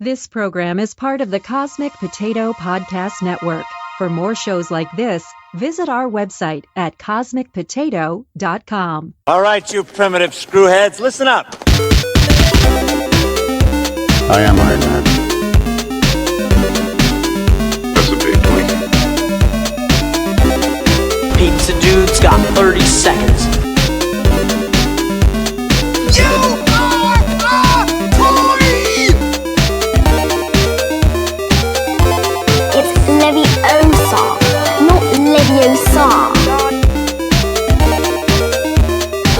This program is part of the Cosmic Potato Podcast Network. For more shows like this, visit our website at cosmicpotato.com. All right, you primitive screwheads, listen up. I am Iron Man. That's a big one. Pizza Dude's got 30 seconds. You are a toy! It's Leviosa, not Leviosa.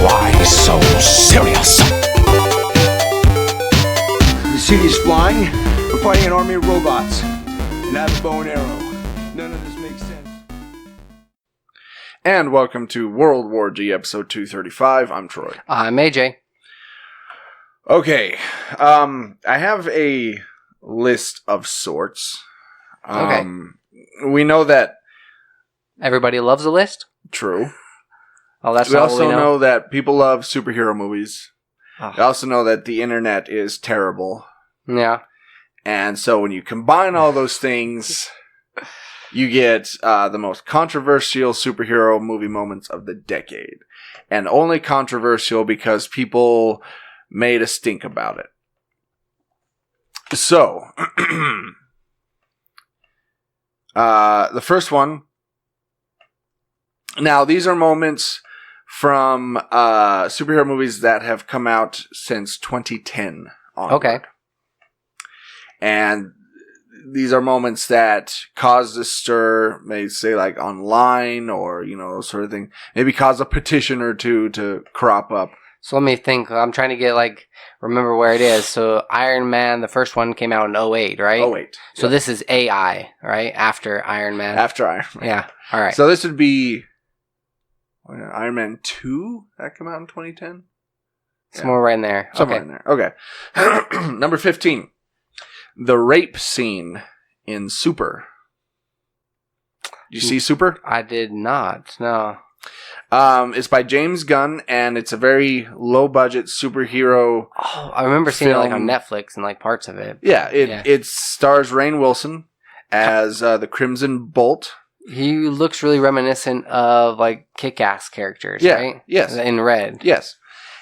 Why so serious? You see these flying? We're fighting an army of robots. And I have a bow and arrow. None of this makes sense. And welcome to World War G episode 235. I'm Troy. I'm AJ. Okay, I have a list of sorts. Okay. We know that. Everybody loves a list? True. Oh, that's We not also what we know that people love superhero movies. Oh. We also know that the internet is terrible. Yeah. And so when you combine all those things, you get the most controversial superhero movie moments of the decade. And only controversial because people made a stink about it. So, the first one. Now, these are moments from superhero movies that have come out since 2010 onward. Okay. And these are moments that caused a stir, maybe say like online or, those sort of thing. Maybe cause a petition or two to crop up. So let me think. I'm trying to get, remember where it is. So Iron Man, the first one came out in 08, right? 08. So this is AI, right? After Iron Man. After Iron Man. Yeah. All right. So this would be Iron Man 2 that came out in 2010? Somewhere right in there. Somewhere in there. Okay. Number 15. The rape scene in Super. Did you see Super? I did not. No. It's by James Gunn, and it's a very low-budget superhero. Oh, I remember seeing it film. on Netflix and parts of it. Yeah, it stars Rainn Wilson as the Crimson Bolt. He looks really reminiscent of Kick-Ass characters, right? Yes. In red. Yes.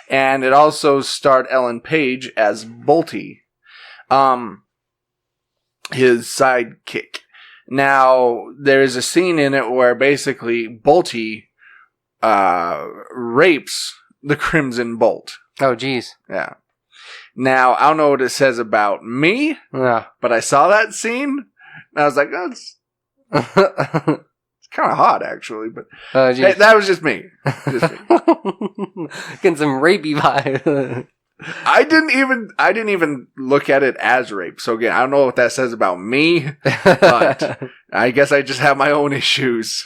And it also starred Ellen Page as Bolty, his sidekick. Now, there's a scene in it where basically Bolty rapes the Crimson Bolt. Oh, geez. Yeah. Now, I don't know what it says about me, Yeah. but I saw that scene, and I was like, oh, it's kind of hot, actually. But Oh, geez. hey, that was just me. Just me. Getting some rapey vibe. I didn't even look at it as rape. So again, I don't know what that says about me, but I guess I just have my own issues.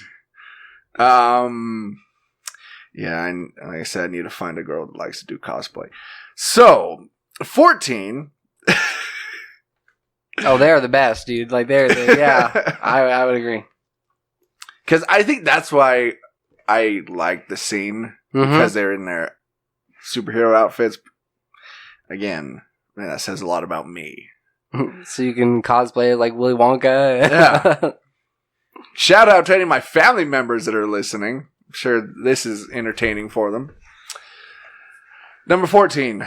Yeah, and like I said, I need to find a girl that likes to do cosplay. So, 14. Oh, they're the best, dude. Yeah, I would agree. Because I think that's why I like the scene, because they're in their superhero outfits. Again, man, that says a lot about me. So you can cosplay like Willy Wonka. Yeah. Shout out to any of my family members that are listening. I'm sure this is entertaining for them. Number 14.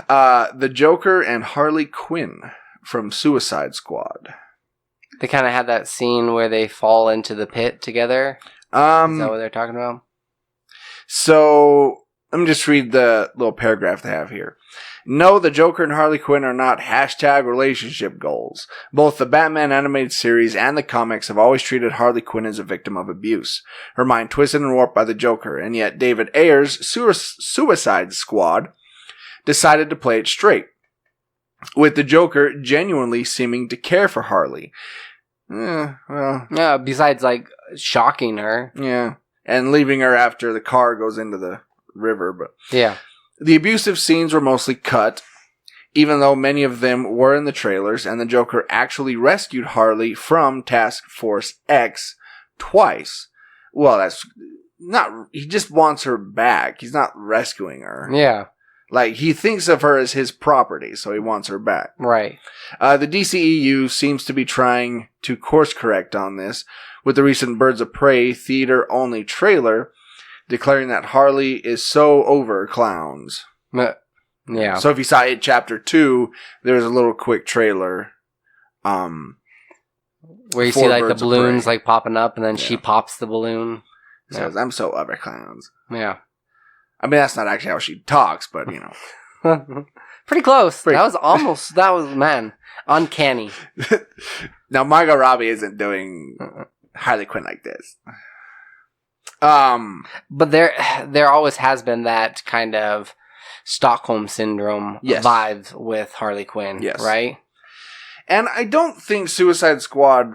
The Joker and Harley Quinn from Suicide Squad. They kind of had that scene where they fall into the pit together. Is that what they're talking about? So, let me just read the little paragraph they have here. No, the Joker and Harley Quinn are not hashtag relationship goals. Both the Batman animated series and the comics have always treated Harley Quinn as a victim of abuse. Her mind twisted and warped by the Joker, and yet David Ayer's Suicide Squad decided to play it straight, with the Joker genuinely seeming to care for Harley. Yeah, besides shocking her. Yeah, and leaving her after the car goes into the river, but Yeah. the abusive scenes were mostly cut, even though many of them were in the trailers, and the Joker actually rescued Harley from Task Force X twice. Well, that's not... He just wants her back. He's not rescuing her. Yeah. Like, he thinks of her as his property, so he wants her back. Right. The DCEU seems to be trying to course correct on this, with the recent Birds of Prey theater-only trailer declaring that Harley is so over clowns. Yeah. So if you saw it Chapter 2, there's a little quick trailer. Where you see like the balloons like popping up and then she pops the balloon. Says, I'm so over clowns. Yeah. I mean, that's not actually how she talks, but you know. Pretty close. That was, man, uncanny. Now, Margot Robbie isn't doing Harley Quinn like this. But there always has been that kind of Stockholm Syndrome vibe with Harley Quinn, right? And I don't think Suicide Squad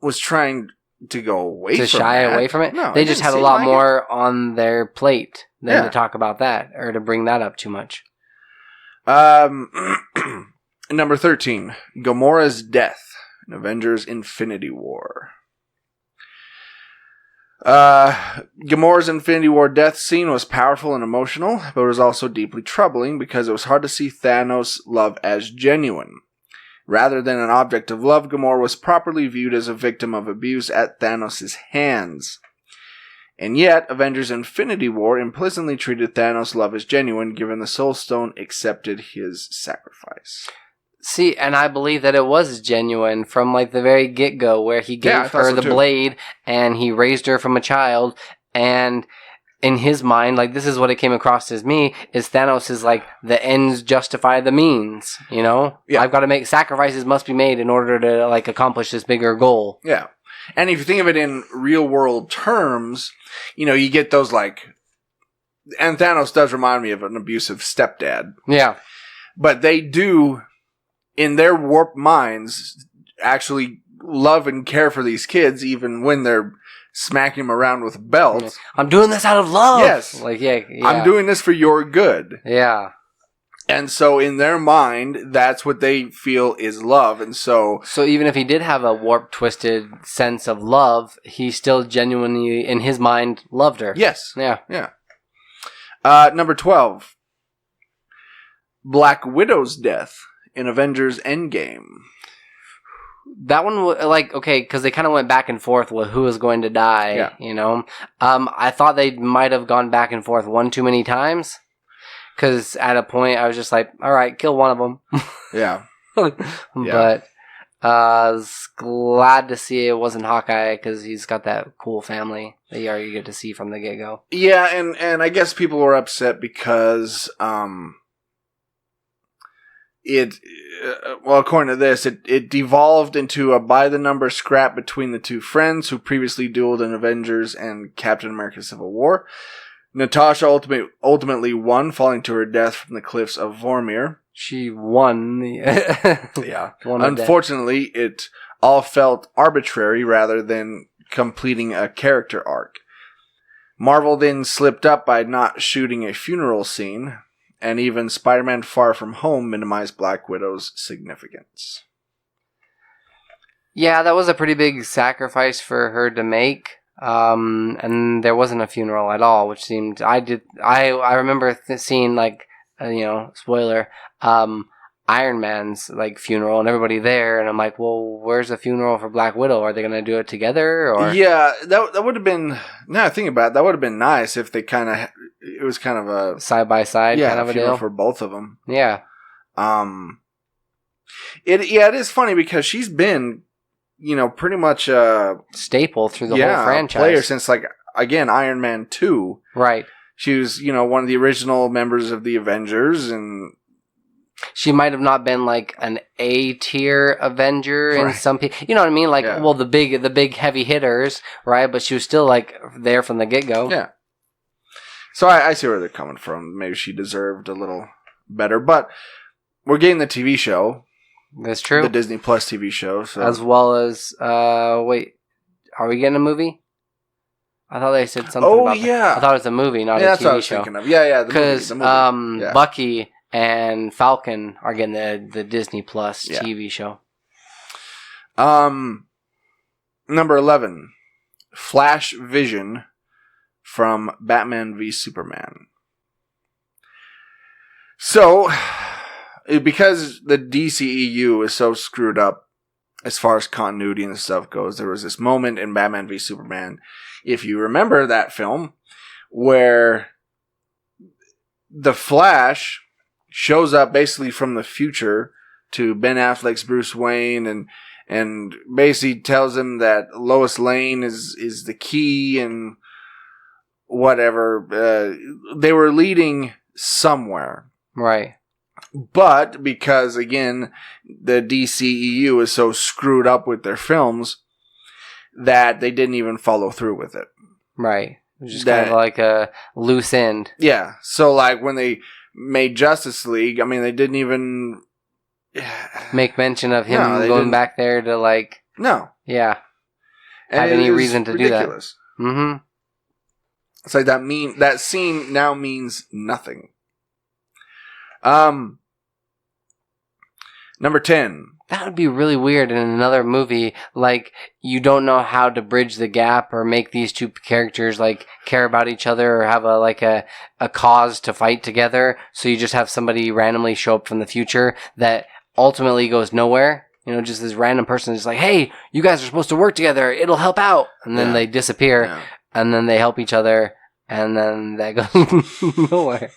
was trying to go away to from shy that. No, they it just didn't had a seem lot like more on their plate than to talk about that or to bring that up too much. Number 13, Gamoras Death in Avengers Infinity War. Gamora's Infinity War death scene was powerful and emotional, but it was also deeply troubling because it was hard to see Thanos' love as genuine. Rather than an object of love, Gamora was properly viewed as a victim of abuse at Thanos' hands. And yet, Avengers Infinity War implicitly treated Thanos' love as genuine, given the Soul Stone accepted his sacrifice. See, and I believe that it was genuine from like the very get-go, where he gave her the blade and he raised her from a child, and in his mind, like this is what it came across as me, is Thanos is like the ends justify the means, you know? Yeah. I've got to make sacrifices must be made in order to like accomplish this bigger goal. Yeah. And if you think of it in real world terms, you know, you get those like, and Thanos does remind me of an abusive stepdad. Yeah. But they do, in their warped minds, actually love and care for these kids, even when they're smacking them around with belts. I'm doing this out of love. Yes. Like, yeah. I'm doing this for your good. Yeah. And so in their mind, that's what they feel is love. And so even if he did have a warped, twisted sense of love, he still genuinely, in his mind, loved her. Yes. Yeah. Yeah. Number 12. Black Widow's death in Avengers Endgame. That one, like, okay, because they kind of went back and forth with who was going to die, you know? I thought they might have gone back and forth one too many times. Because at a point, I was just like, all right, kill one of them. Yeah. But I was glad to see it wasn't Hawkeye, because he's got that cool family that you already get to see from the get-go. Yeah, and I guess people were upset because according to this, it devolved into a by-the-number scrap between the two friends who previously dueled in Avengers and Captain America Civil War. Natasha ultimately won, falling to her death from the cliffs of Vormir. She won. Yeah. Unfortunately, it all felt arbitrary rather than completing a character arc. Marvel then slipped up by not shooting a funeral scene, and even Spider-Man Far From Home minimized Black Widow's significance. Yeah, that was a pretty big sacrifice for her to make. And there wasn't a funeral at all, which seemed, I remember seeing like, spoiler, Iron Man's like funeral and everybody there, and I'm like, well, where's the funeral for Black Widow? Are they going to do it together? Or yeah, that would have been. Now I think about it, that would have been nice if they it was kind of a side by side kind of a deal for both of them. Yeah. It is funny because she's been, pretty much a staple through the whole franchise. Player since again Iron Man 2. Right. She was, one of the original members of the Avengers, and she might have not been like an A-tier Avenger in some people. You know what I mean? Like, well, the big heavy hitters, right? But she was still like there from the get-go. Yeah. So I see where they're coming from. Maybe she deserved a little better, but we're getting the TV show. That's true. The Disney Plus TV show, so. As well as wait, are we getting a movie? I thought they said something about that. I thought it was a movie, not a TV show. That's what I was thinking of. Yeah, because Bucky and Falcon are getting the Disney Plus TV show. Number 11, Flash Vision from Batman v Superman. So, because the DCEU is so screwed up as far as continuity and stuff goes, there was this moment in Batman v Superman, if you remember that film, where the Flash shows up basically from the future to Ben Affleck's Bruce Wayne and basically tells him that Lois Lane is the key and whatever. They were leading somewhere. Right. But because, again, the DCEU is so screwed up with their films that they didn't even follow through with it. Right. It was just kind of like a loose end. Yeah. So, like, when they made Justice League, I mean, they didn't even make mention of him going back there to, like... No. Yeah. Have any reason to ridiculous. Do that. Mm-hmm. It's like that scene now means nothing. Number 10. That would be really weird in another movie. Like, you don't know how to bridge the gap or make these two characters, like, care about each other or have a cause to fight together. So you just have somebody randomly show up from the future that ultimately goes nowhere. You know, just this random person is like, hey, you guys are supposed to work together. It'll help out. And then they disappear. Yeah. And then they help each other. And then that goes nowhere.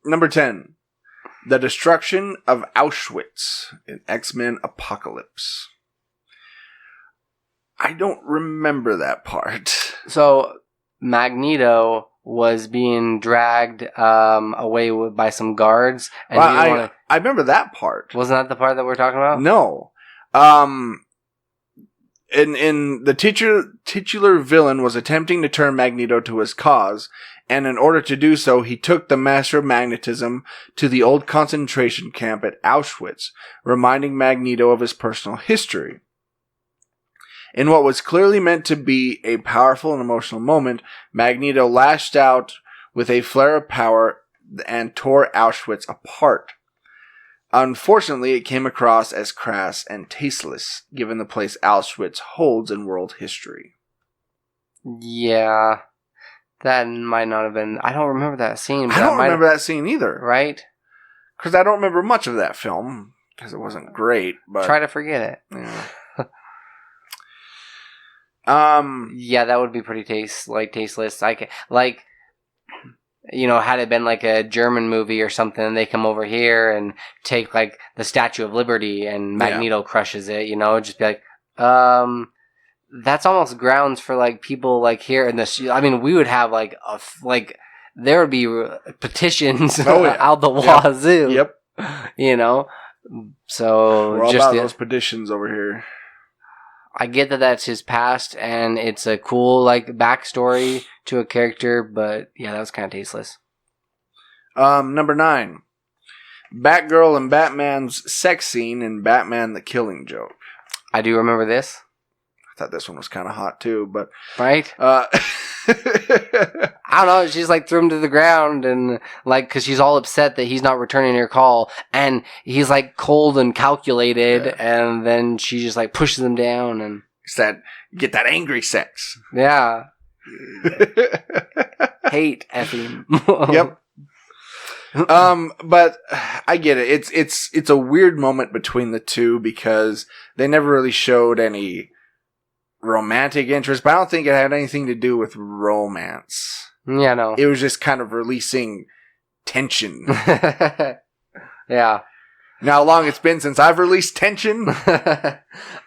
Number 10. The destruction of Auschwitz in X-Men Apocalypse. I don't remember that part. So, Magneto was being dragged away by some guards. And I remember that part. Wasn't that the part that we're talking about? No. In the titular villain was attempting to turn Magneto to his cause, and in order to do so, he took the Master of Magnetism to the old concentration camp at Auschwitz, reminding Magneto of his personal history. In what was clearly meant to be a powerful and emotional moment, Magneto lashed out with a flare of power and tore Auschwitz apart. Unfortunately, it came across as crass and tasteless, given the place Auschwitz holds in world history. Yeah, that might not have been... I don't remember that scene. I don't remember that scene either. Right? Because I don't remember much of that film, because it wasn't great. But try to forget it. Yeah. Yeah, that would be pretty tasteless. You know, had it been like a German movie or something, they come over here and take like the Statue of Liberty and Magneto crushes it, you know, just be like, that's almost grounds for like people like here in this. I mean, we would have like there would be petitions out the wazoo. Yep. You know, so we're all about those petitions over here. I get that that's his past, and it's a cool like backstory to a character, but yeah, that was kind of tasteless. Number 9. Batgirl and Batman's sex scene in Batman the Killing Joke. I do remember this. I thought this one was kind of hot too, but... Right? I don't know, she's like threw him to the ground and like, cause she's all upset that he's not returning her call and he's like cold and calculated and then she just like pushes him down and... Get that angry sex. Yeah. Hate effing. Yep. But I get it. It's a weird moment between the two because they never really showed any romantic interest, but I don't think it had anything to do with romance. Yeah, no. It was just kind of releasing tension. Yeah. You know how long it's been since I've released tension?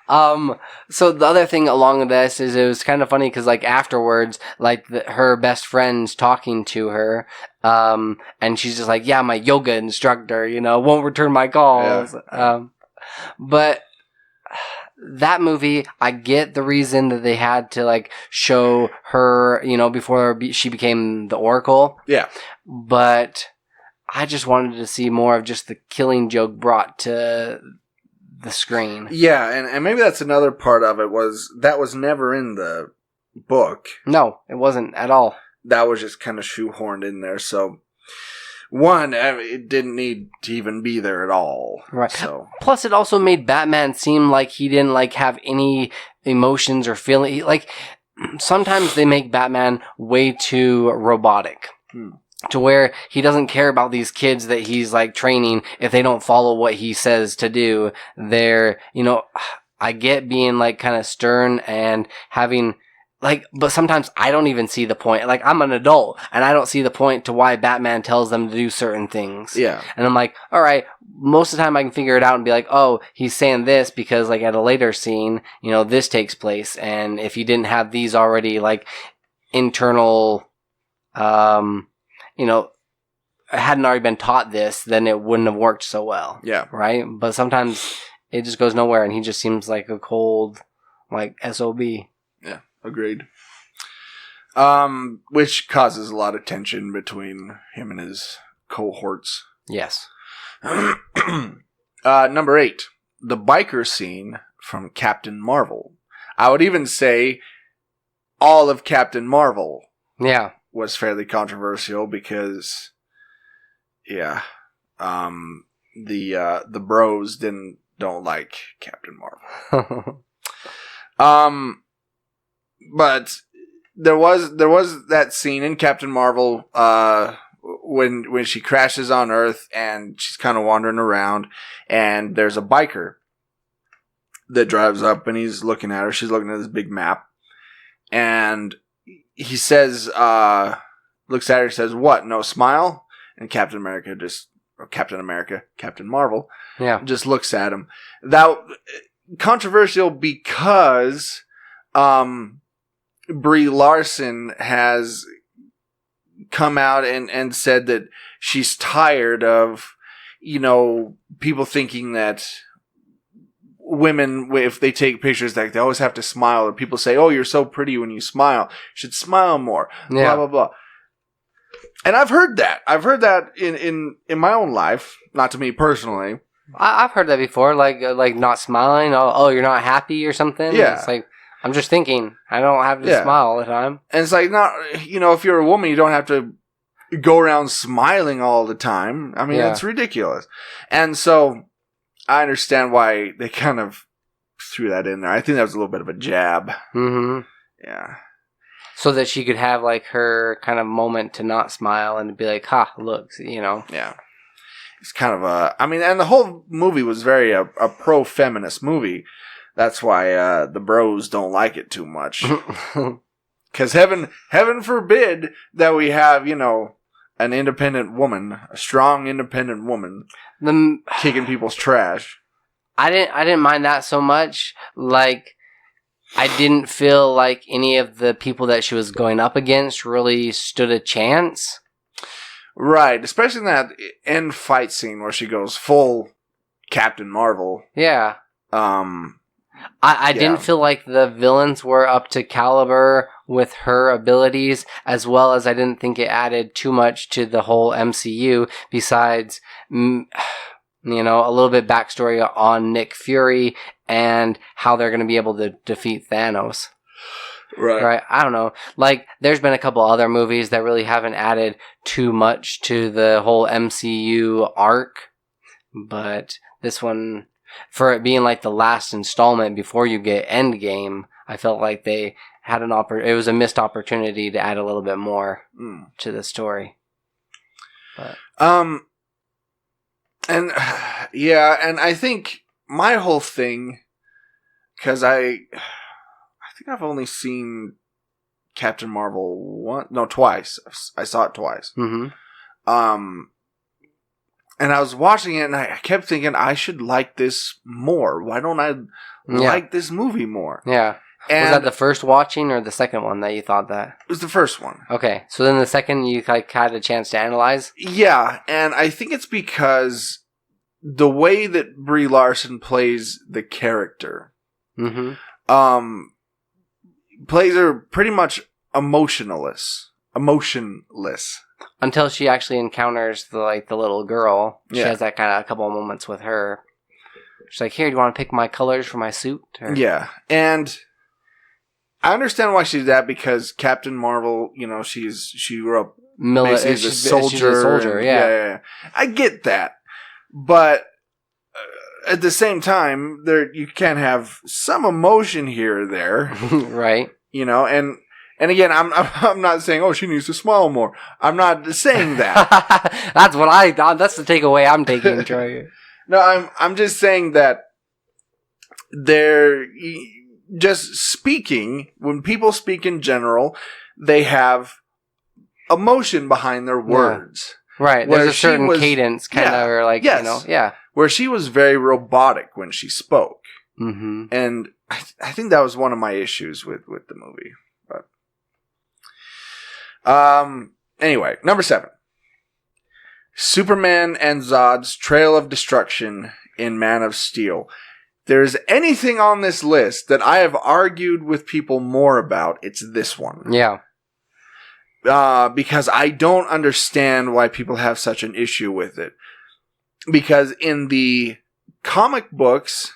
So the other thing along this is it was kind of funny because like afterwards, like her best friend's talking to her, and she's just like, yeah, my yoga instructor, you know, won't return my calls. Yeah. But that movie, I get the reason that they had to like show her, you know, before she became the Oracle. Yeah. But I just wanted to see more of just the Killing Joke brought to the screen. Yeah, and maybe that's another part of it that was never in the book. No, it wasn't at all. That was just kind of shoehorned in there. So, one, it didn't need to even be there at all. Right. So. Plus, it also made Batman seem like he didn't like have any emotions or feeling. Like, sometimes they make Batman way too robotic. to where he doesn't care about these kids that he's like training if they don't follow what he says to do. They're, I get being like kind of stern and having like, but sometimes I don't even see the point. Like, I'm an adult and I don't see the point to why Batman tells them to do certain things. Yeah. And I'm like, all right, most of the time I can figure it out and be like, oh, he's saying this because like at a later scene, this takes place. And if you didn't have these already like internal, hadn't already been taught this, then it wouldn't have worked so well. Yeah. Right? But sometimes it just goes nowhere and he just seems like a cold, like, SOB. Yeah, agreed. Which causes a lot of tension between him and his cohorts. Yes. Number 8. The biker scene from Captain Marvel. I would even say all of Captain Marvel. Yeah. Was fairly controversial because, the bros don't like Captain Marvel. But there was that scene in Captain Marvel when she crashes on Earth and she's kind of wandering around and there's a biker that drives up and he's looking at her. She's looking at this big map and he says, looks at her and says, "What? No smile?" And Captain Marvel, just looks at him. That controversial because Brie Larson has come out and said that she's tired of, people thinking that women, if they take pictures, like they always have to smile, or people say, "Oh, you're so pretty when you smile. You should smile more." Blah blah blah. And I've heard that. I've heard that in my own life, not to me personally. I've heard that before, like not smiling. Oh, you're not happy or something. Yeah, it's like I'm just thinking. I don't have to smile all the time. And it's like not, if you're a woman, you don't have to go around smiling all the time. I mean, it's ridiculous. And so I understand why they kind of threw that in there. I think that was a little bit of a jab. Mm-hmm. Yeah. So that she could have like her kind of moment to not smile and be like, "Ha, look," Yeah. It's kind of and the whole movie was very a pro-feminist movie. That's why the bros don't like it too much. Because heaven forbid that we have, an independent woman, a strong independent woman, kicking people's trash. I didn't mind that so much. Like, I didn't feel like any of the people that she was going up against really stood a chance. Right, especially in that end fight scene where she goes full Captain Marvel. Yeah. I didn't feel like the villains were up to caliber with her abilities, as well as I didn't think it added too much to the whole MCU besides, a little bit backstory on Nick Fury and how they're going to be able to defeat Thanos. Right. I don't know. Like, there's been a couple other movies that really haven't added too much to the whole MCU arc, but this one, for it being like the last installment before you get Endgame, I felt like they had it was a missed opportunity to add a little bit more to the story. But. And I think my whole thing, because I think I've only seen Captain Marvel twice. I saw it twice. Mm-hmm. And I was watching it and I kept thinking I should like this more. Why don't I like this movie more? Yeah. And was that the first watching or the second one that you thought that? It was the first one. Okay. So then the second you had a chance to analyze? Yeah. And I think it's because the way that Brie Larson plays the character, plays her pretty much emotionless. Until she actually encounters the little girl. She has that kind of a couple of moments with her. She's like, "Here, do you want to pick my colors for my suit?" Yeah. And I understand why she did that because Captain Marvel, she grew up basically as a soldier. She's a soldier, yeah. I get that. But at the same time, you can have some emotion here or there. Right. And And again, I'm not saying, oh, she needs to smile more. I'm not saying that. That's the takeaway I'm taking, Troy. No, I'm just saying that they're just speaking, when people speak in general, they have emotion behind their words. Right. There's a certain cadence, kind of, or like, yes. you know, yeah. Where she was very robotic when she spoke. Mm-hmm. And I think that was one of my issues with the movie. But anyway, number 7. Superman and Zod's Trail of Destruction in Man of Steel. There's anything on this list that I have argued with people more about, it's this one. Yeah. Because I don't understand why people have such an issue with it. Because in the comic books,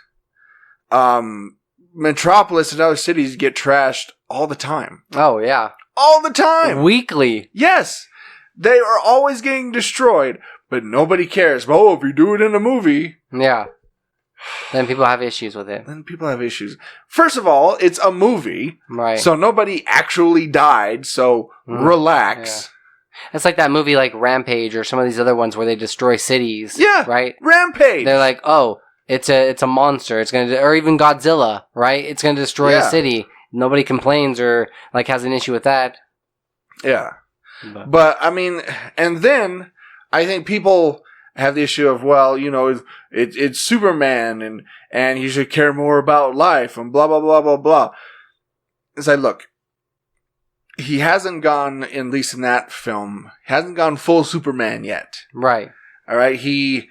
Metropolis and other cities get trashed all the time. Oh, yeah. All the time. Weekly. Yes. They are always getting destroyed, but nobody cares. Oh, if you do it in a movie. Yeah. Then people have issues with it. First of all, it's a movie. Right. So nobody actually died, so relax. Yeah. It's like that movie like Rampage or some of these other ones where they destroy cities. Yeah. Right? Rampage. They're like, oh, it's a monster. It's gonna, or even Godzilla, right? It's gonna destroy a city. Nobody complains or like has an issue with that. Yeah. But I mean, and then I think people have the issue of, well, you know, it's Superman and you should care more about life and blah, blah, blah, blah, blah. It's like, look, he hasn't gone, at least in that film, hasn't gone full Superman yet. Right. All right. He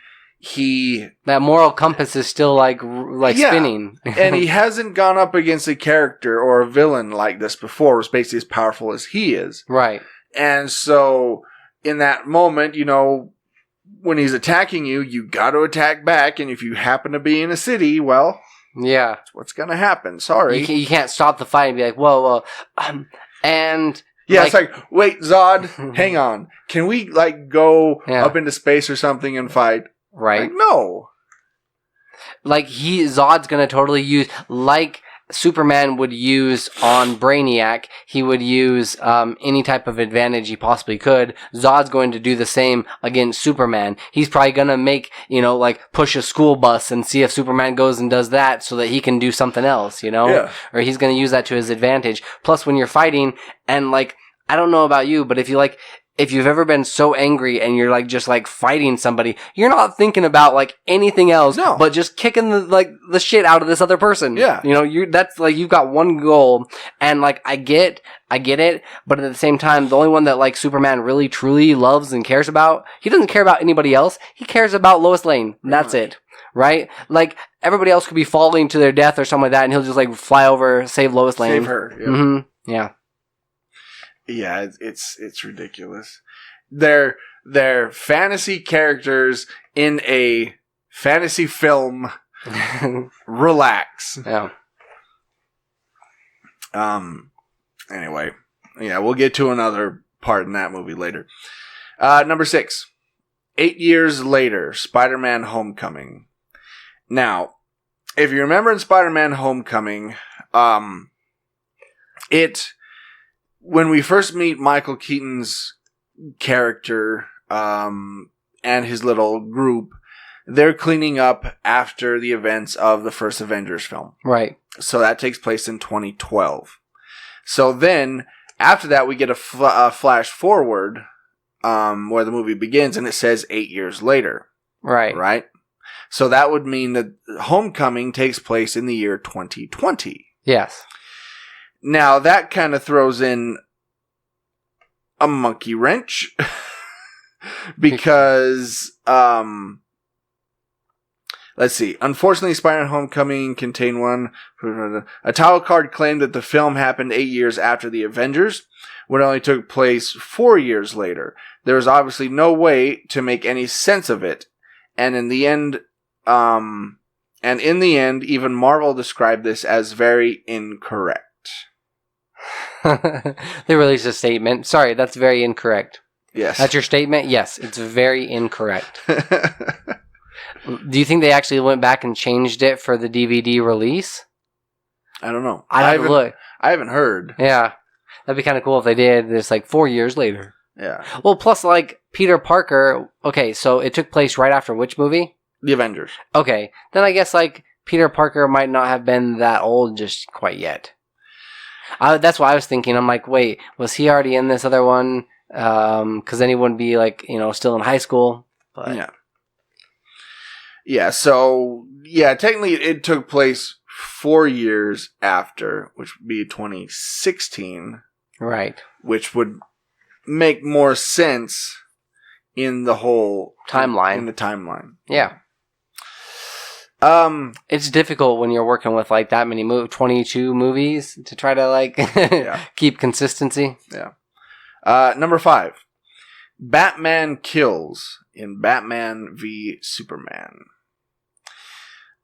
that moral compass is still like spinning. And he hasn't gone up against a character or a villain like this before, who's basically as powerful as he is. Right. And so in that moment, you know, when he's attacking you, you got to attack back. And if you happen to be in a city, well, yeah, that's what's going to happen. Sorry. You can't stop the fight and be like, whoa, and yeah, it's like, wait, Zod, hang on. Can we like go up into space or something and fight? Right. Like, no. Like Zod's going to totally use, like Superman would use on Brainiac, he would use any type of advantage he possibly could. Zod's going to do the same against Superman. He's probably going to make, you know, like push a school bus and see if Superman goes and does that so that he can do something else, you know? Yeah. Or he's going to use that to his advantage. Plus, when you're fighting, and like, I don't know about you, but if you've ever been so angry and you're like just like fighting somebody, you're not thinking about like anything else, but just kicking the shit out of this other person. Yeah. You know, that's like, you've got one goal, and like, I get it, but at the same time, the only one that like Superman really truly loves and cares about, he doesn't care about anybody else. He cares about Lois Lane. That's it. Right? Like, everybody else could be falling to their death or something like that, and he'll just like fly over, save Lois Lane. Save her. Yeah. Mm-hmm. Yeah. Yeah, it's ridiculous. They're fantasy characters in a fantasy film. Relax. Yeah. Anyway, yeah, we'll get to another part in that movie later. Number 6. 8 years later, Spider-Man Homecoming. Now, if you remember in Spider-Man Homecoming, when we first meet Michael Keaton's character and his little group, they're cleaning up after the events of the first Avengers film. Right. So that takes place in 2012. So then, after that, we get a flash forward where the movie begins, and it says 8 years later. Right. Right? So that would mean that Homecoming takes place in the year 2020. Yes. Now, that kind of throws in a monkey wrench because, let's see. Unfortunately, Spider-Man Homecoming contained a title card claimed that the film happened 8 years after the Avengers, when it only took place 4 years later. There was obviously no way to make any sense of it, and in the end, even Marvel described this as very incorrect. They released a statement. Sorry, that's very incorrect. Yes. That's your statement? Yes, it's very incorrect. Do you think they actually went back and changed it for the DVD release? I don't know. I haven't looked. I haven't heard. Yeah. That'd be kind of cool if they did this like 4 years later. Yeah. Well, plus like Peter Parker. Okay, so it took place right after which movie? The Avengers. Okay, then I guess like Peter Parker might not have been that old just quite yet. That's what I was thinking. I'm like, wait, was he already in this other one? Because then he wouldn't be like, still in high school. But. Yeah. Yeah. So technically it took place 4 years after, which would be 2016. Right. Which would make more sense in the whole timeline. In the timeline. Yeah. It's difficult when you're working with like that many 22 movies to try to like keep consistency. Yeah. Number 5. Batman kills in Batman v Superman.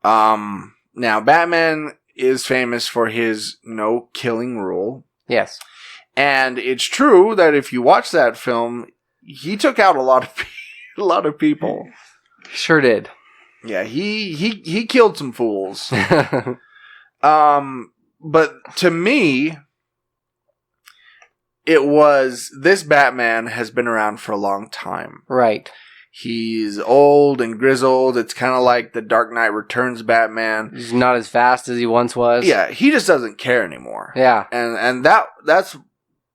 Now Batman is famous for his no killing rule. Yes. And it's true that if you watch that film, he took out a lot of people. Sure did. Yeah, he killed some fools. But to me, it was this Batman has been around for a long time. Right. He's old and grizzled. It's kind of like the Dark Knight Returns Batman. He's not as fast as he once was. Yeah, he just doesn't care anymore. Yeah. And that's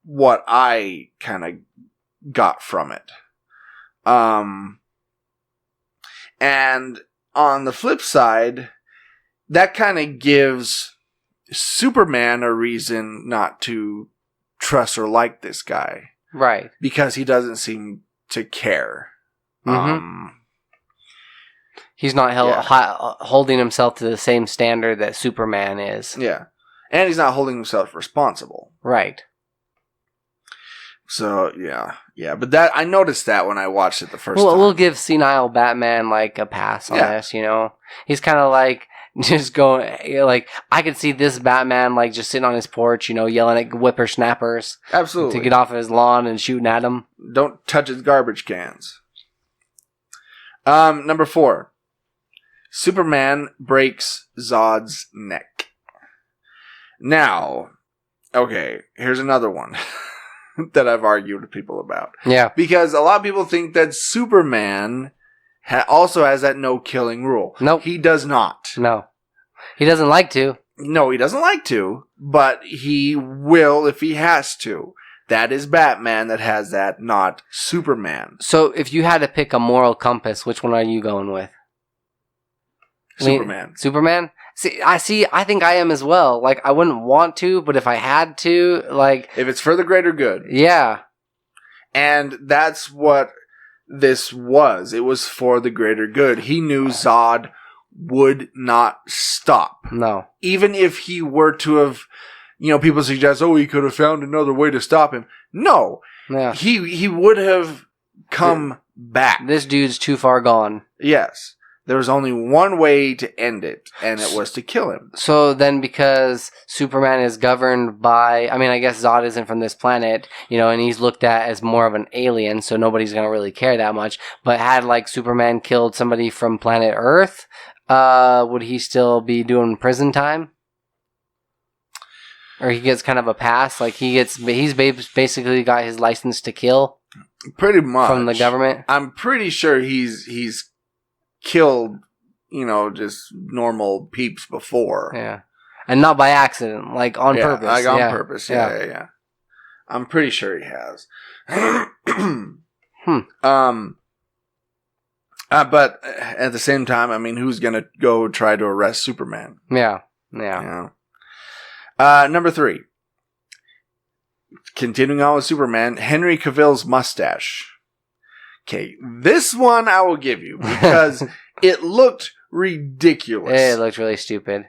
what I kind of got from it. And on the flip side, that kind of gives Superman a reason not to trust or like this guy. Right. Because he doesn't seem to care. Mm-hmm. He's not holding himself to the same standard that Superman is. Yeah. And he's not holding himself responsible. Right. So, yeah. Yeah, but that I noticed that when I watched it the first time. We'll give senile Batman, like, a pass on this, He's kind of, like, just going, like, I could see this Batman, like, just sitting on his porch, yelling at whippersnappers. Absolutely. To get off of his lawn and shooting at them. Don't touch his garbage cans. Number 4. Superman breaks Zod's neck. Now, okay, here's another one that I've argued with people about. Yeah. Because a lot of people think that Superman also has that no-killing rule. Nope. He does not. No. He doesn't like to. No, he doesn't like to, but he will if he has to. That is Batman that has that, not Superman. So if you had to pick a moral compass, which one are you going with? Superman. Superman? I think I am as well. Like, I wouldn't want to, but if I had to, like... If it's for the greater good. Yeah. And that's what this was. It was for the greater good. He knew Zod would not stop. No. Even if he were to have... people suggest, he could have found another way to stop him. No. Yeah. He would have come back. This dude's too far gone. Yes. There was only one way to end it, and it was to kill him. So then because Superman is governed by... I guess Zod isn't from this planet, and he's looked at as more of an alien, so nobody's going to really care that much. But had, like, Superman killed somebody from planet Earth, would he still be doing prison time? Or he gets kind of a pass? Like, he's basically got his license to kill? Pretty much. From the government? I'm pretty sure he's killed, just normal peeps before. Yeah. And not by accident, like on purpose. Like on purpose, yeah. I'm pretty sure he has. But at the same time, who's going to go try to arrest Superman? Yeah. Number 3. Continuing on with Superman, Henry Cavill's mustache. Okay, this one I will give you because it looked ridiculous. It looked really stupid.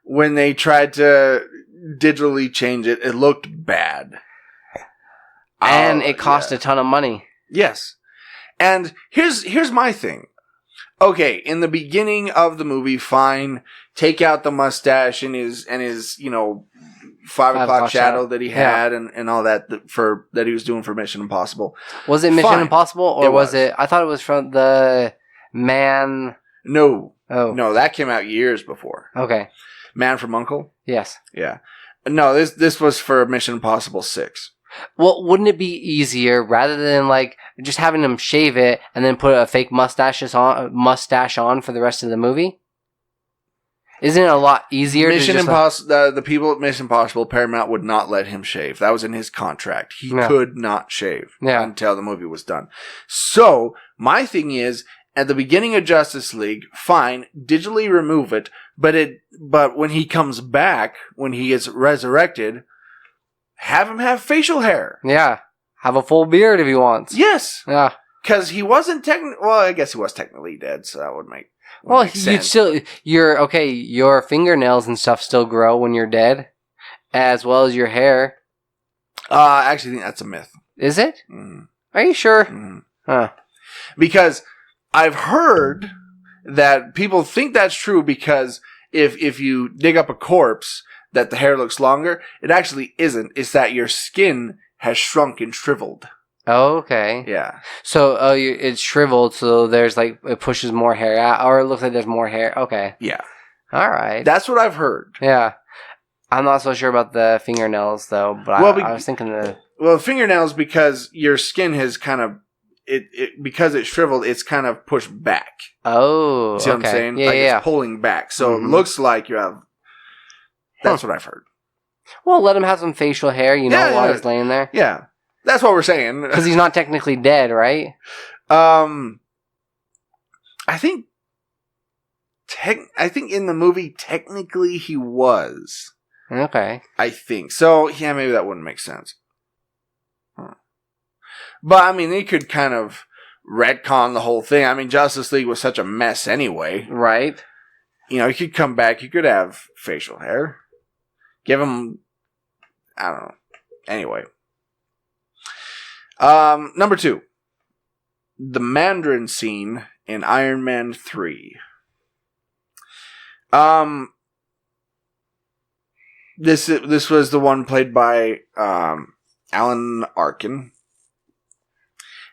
When they tried to digitally change it, it looked bad. And it cost a ton of money. Yes. And here's my thing. Okay, in the beginning of the movie, fine, take out the mustache and his 5 o'clock shadow that he had and all that that he was doing for Mission Impossible. Was it Mission Impossible or was it? I thought it was from the Man. No. Oh. No, that came out years before. Okay. Man from U.N.C.L.E.? Yes. Yeah. No, this was for Mission Impossible 6. Well, wouldn't it be easier rather than like just having him shave it and then put a fake mustache on for the rest of the movie? Isn't it a lot easier? Mission Impossible. The people at Mission Impossible, Paramount would not let him shave. That was in his contract. He could not shave until the movie was done. So my thing is, at the beginning of Justice League, fine, digitally remove it, but when he comes back, when he is resurrected, have him have facial hair. Yeah, have a full beard if he wants. Yes. Yeah, because he wasn't well, I guess he was technically dead, so that would make. Well, you'd still your fingernails and stuff still grow when you're dead, as well as your hair. I actually think that's a myth. Is it? Mm. Are you sure? Mm. Huh. Because I've heard that people think that's true because if you dig up a corpse that the hair looks longer, it actually isn't. It's that your skin has shrunk and shriveled. Oh, okay. Yeah. So, it's shriveled, so there's like, it pushes more hair out, or it looks like there's more hair. Okay. Yeah. All right. That's what I've heard. Yeah. I'm not so sure about the fingernails, though, but I was thinking Well, fingernails, because your skin has kind of, because it's shriveled, it's kind of pushed back. Oh, see what I'm saying? Yeah, It's pulling back. So it looks like you have, that's what I've heard. Well, let him have some facial hair, while he's laying there. Yeah. That's what we're saying. Because he's not technically dead, right? I think in the movie, technically he was. Okay. I think. So, yeah, maybe that wouldn't make sense. Huh. But, I mean, they could kind of retcon the whole thing. I mean, Justice League was such a mess anyway. Right. You could come back. You could have facial hair. Give him, I don't know. Anyway. Number 2. The Mandarin scene in Iron Man 3. This was the one played by Alan Arkin.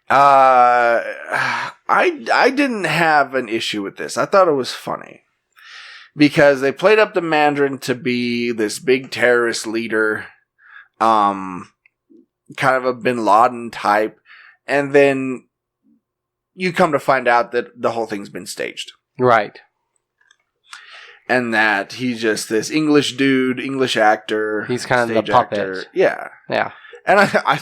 I didn't have an issue with this. I thought it was funny. Because they played up the Mandarin to be this big terrorist leader. Kind of a Bin Laden type, and then you come to find out that the whole thing's been staged. Right. And that he's just this English dude, English actor. He's kind of the puppet. Actor. Yeah. Yeah. And I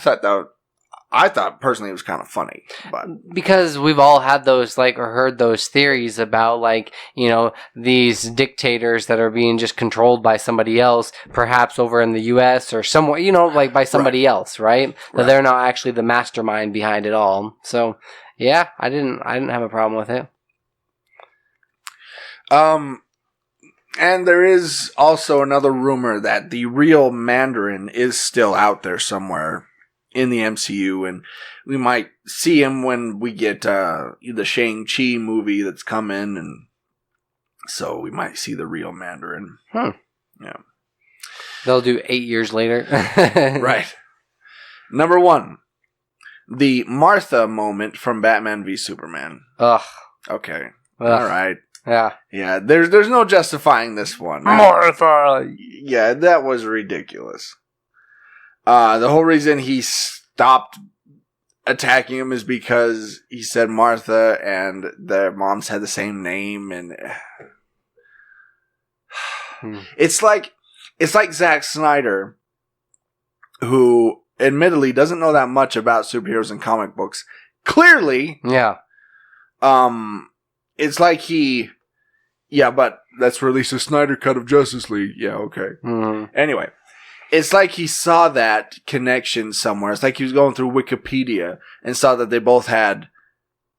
thought personally it was kind of funny, but because we've all had those or heard those theories about these dictators that are being just controlled by somebody else, perhaps over in the US or somewhere, by somebody else, right? That they're not actually the mastermind behind it all. So, yeah, I didn't have a problem with it. And there is also another rumor that the real Mandarin is still out there somewhere in the MCU, and we might see him when we get the Shang-Chi movie that's coming, and so we might see the real Mandarin. Yeah. They'll do 8 years later. Right. Number 1. The Martha moment from Batman v Superman. Ugh. Okay. Ugh. All right. Yeah. Yeah, there's no justifying this one. Martha! Yeah, that was ridiculous. The whole reason he stopped attacking him is because he said Martha and their moms had the same name, and it's like Zack Snyder, who admittedly doesn't know that much about superheroes and comic books. Clearly, yeah. It's like but let's release a Snyder cut of Justice League. Yeah, okay. Mm-hmm. Anyway. It's like he saw that connection somewhere. It's like he was going through Wikipedia and saw that they both had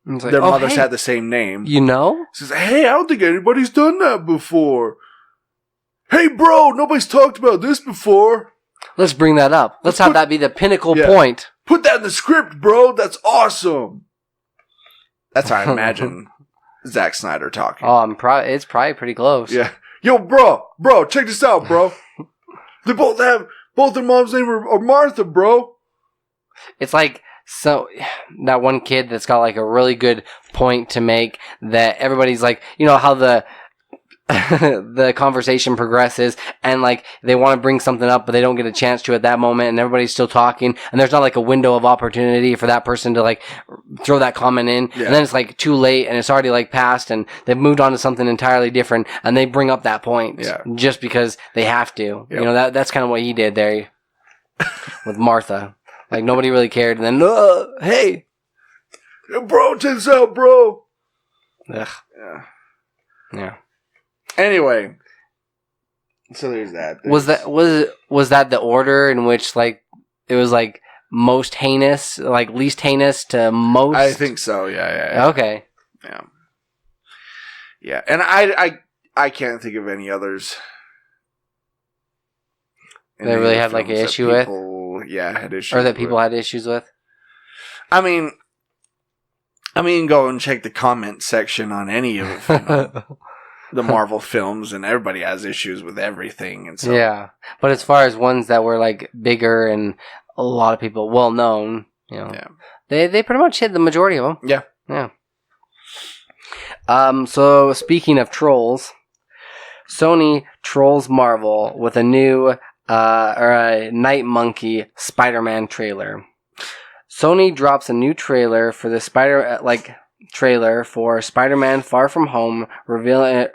their mothers had the same name. You know? He says, hey, I don't think anybody's done that before. Hey, bro, nobody's talked about this before. Let's bring that up. Let's have that be the pinnacle point. Put that in the script, bro. That's awesome. That's how I imagine Zack Snyder talking. Oh, it's probably pretty close. Yeah. Yo, bro, check this out, bro. They both their mom's name are Martha, bro. It's like that one kid that's got a really good point to make that everybody's how the conversation progresses and like they want to bring something up but they don't get a chance to at that moment and everybody's still talking and there's not like a window of opportunity for that person to like throw that comment in and then it's like too late and it's already like past and they've moved on to something entirely different and they bring up that point just because they have to. You know, that's kind of what he did there with Martha. Like nobody really cared and then hey bro, check this out, bro. Ugh. Yeah. Anyway, so there's that. Was that the order in which like it was like most heinous, like least heinous to most? I think so. Yeah. Okay. Yeah, and I can't think of any others. They really had like an issue with. Yeah, had issues. Or that people had issues with. I mean, go and check the comment section on any of the Marvel films, and everybody has issues with everything. And so, yeah, but as far as ones that were like bigger and a lot of people well known, you know, they pretty much hit the majority of them. Yeah. So speaking of trolls, Sony trolls Marvel with a new a Night Monkey Spider-Man trailer. Sony drops a new trailer for the trailer for Spider-Man Far From Home, revolving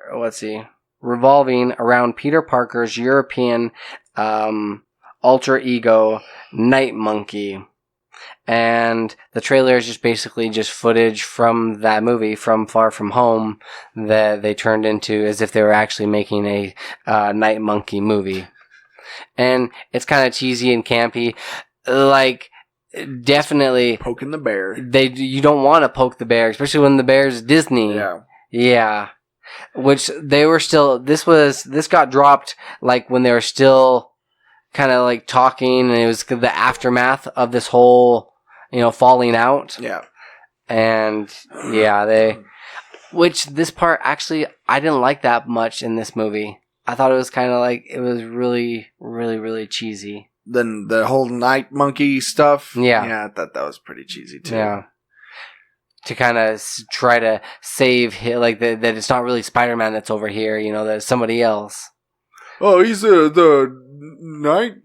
around Peter Parker's European alter ego, Night Monkey. And the trailer is just basically just footage from that movie, from Far From Home, that they turned into as if they were actually making a Night Monkey movie. And it's kind of cheesy and campy. Like, definitely poking the bear. You don't want to poke the bear, especially when the bear's Disney. Yeah. Which they were still. This got dropped like when they were still kind of like talking, and it was the aftermath of this whole, falling out. Yeah. And which this part actually I didn't like that much in this movie. I thought it was kind of like it was really, really, really cheesy. Then the whole Night Monkey stuff. Yeah, I thought that was pretty cheesy too. Yeah, to kind of try to save him, like that it's not really Spider-Man that's over here. That it's somebody else. Oh, he's the Night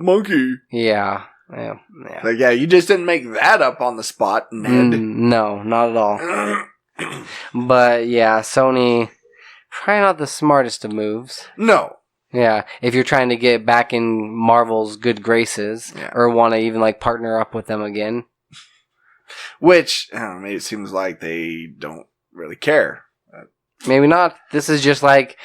Monkey. Yeah. Like, you just didn't make that up on the spot, Ned. No, not at all. But yeah, Sony probably not the smartest of moves. No. Yeah, if you're trying to get back in Marvel's good graces, or want to even like partner up with them again. Which, it seems like they don't really care. Maybe not. This is just like,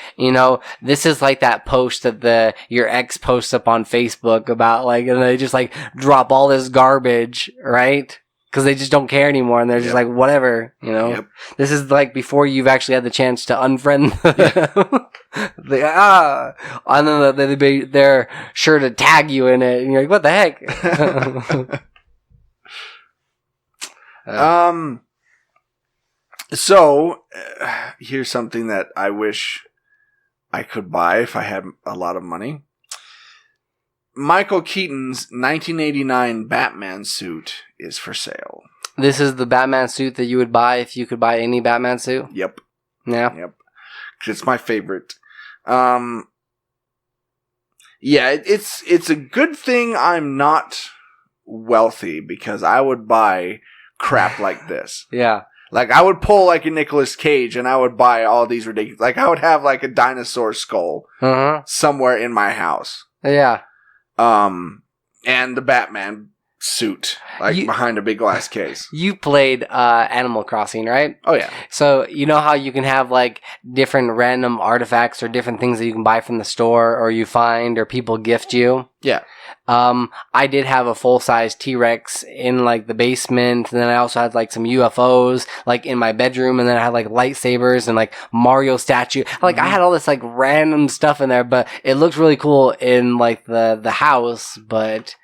this is like that post that your ex posts up on Facebook about like, and they just like drop all this garbage, right? Because they just don't care anymore, and they're just like, whatever, This is like before you've actually had the chance to unfriend them. And then they're sure to tag you in it, and you're like, what the heck? So, here's something that I wish I could buy if I had a lot of money. Michael Keaton's 1989 Batman suit is for sale. This is the Batman suit that you would buy if you could buy any Batman suit? Yep. Yeah? Yep. It's my favorite. It's a good thing I'm not wealthy, because I would buy crap like this. Yeah. Like, I would pull like a Nicolas Cage, and I would buy all these ridiculous... Like, I would have like a dinosaur skull somewhere in my house. Yeah. And the Batman suit, behind a big glass case. You played Animal Crossing, right? Oh, yeah. So, you know how you can have, like, different random artifacts or different things that you can buy from the store, or you find, or people gift you? Yeah. I did have a full-size T-Rex in, like, the basement, and then I also had, like, some UFOs, like, in my bedroom, and then I had, like, lightsabers and, like, Mario statue. Like, I had all this, like, random stuff in there, but it looked really cool in, like, the house, but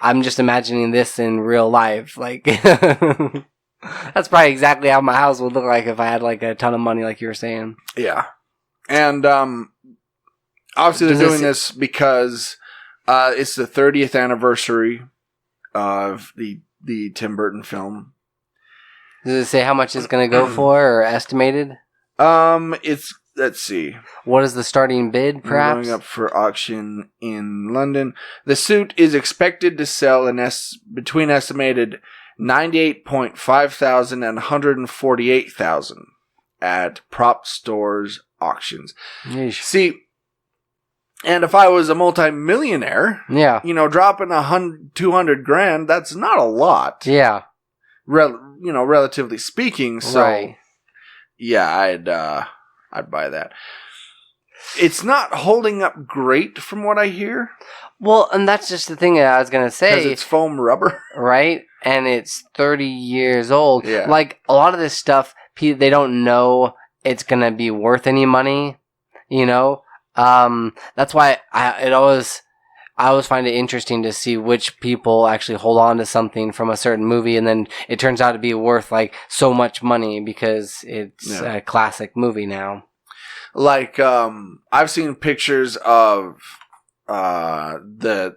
I'm just imagining this in real life. Like, that's probably exactly how my house would look like if I had, like, a ton of money, like you were saying. Yeah. And, obviously they're doing this because... it's the 30th anniversary of the Tim Burton film. Does it say how much it's going to go for, or estimated? Let's see. What is the starting bid, perhaps? Going up for auction in London. The suit is expected to sell between estimated 98.5 thousand and 148,000 at prop stores auctions. Yeesh. See, and if I was a multi-millionaire, dropping 200 grand, that's not a lot. Yeah. Relatively speaking. So, right. Yeah, I'd buy that. It's not holding up great from what I hear. Well, and that's just the thing that I was going to say. Because it's foam rubber. Right? And it's 30 years old. Yeah. Like, a lot of this stuff, they don't know it's going to be worth any money, That's why I always find it interesting to see which people actually hold on to something from a certain movie, and then it turns out to be worth, like, so much money because it's a classic movie now. Like, I've seen pictures of the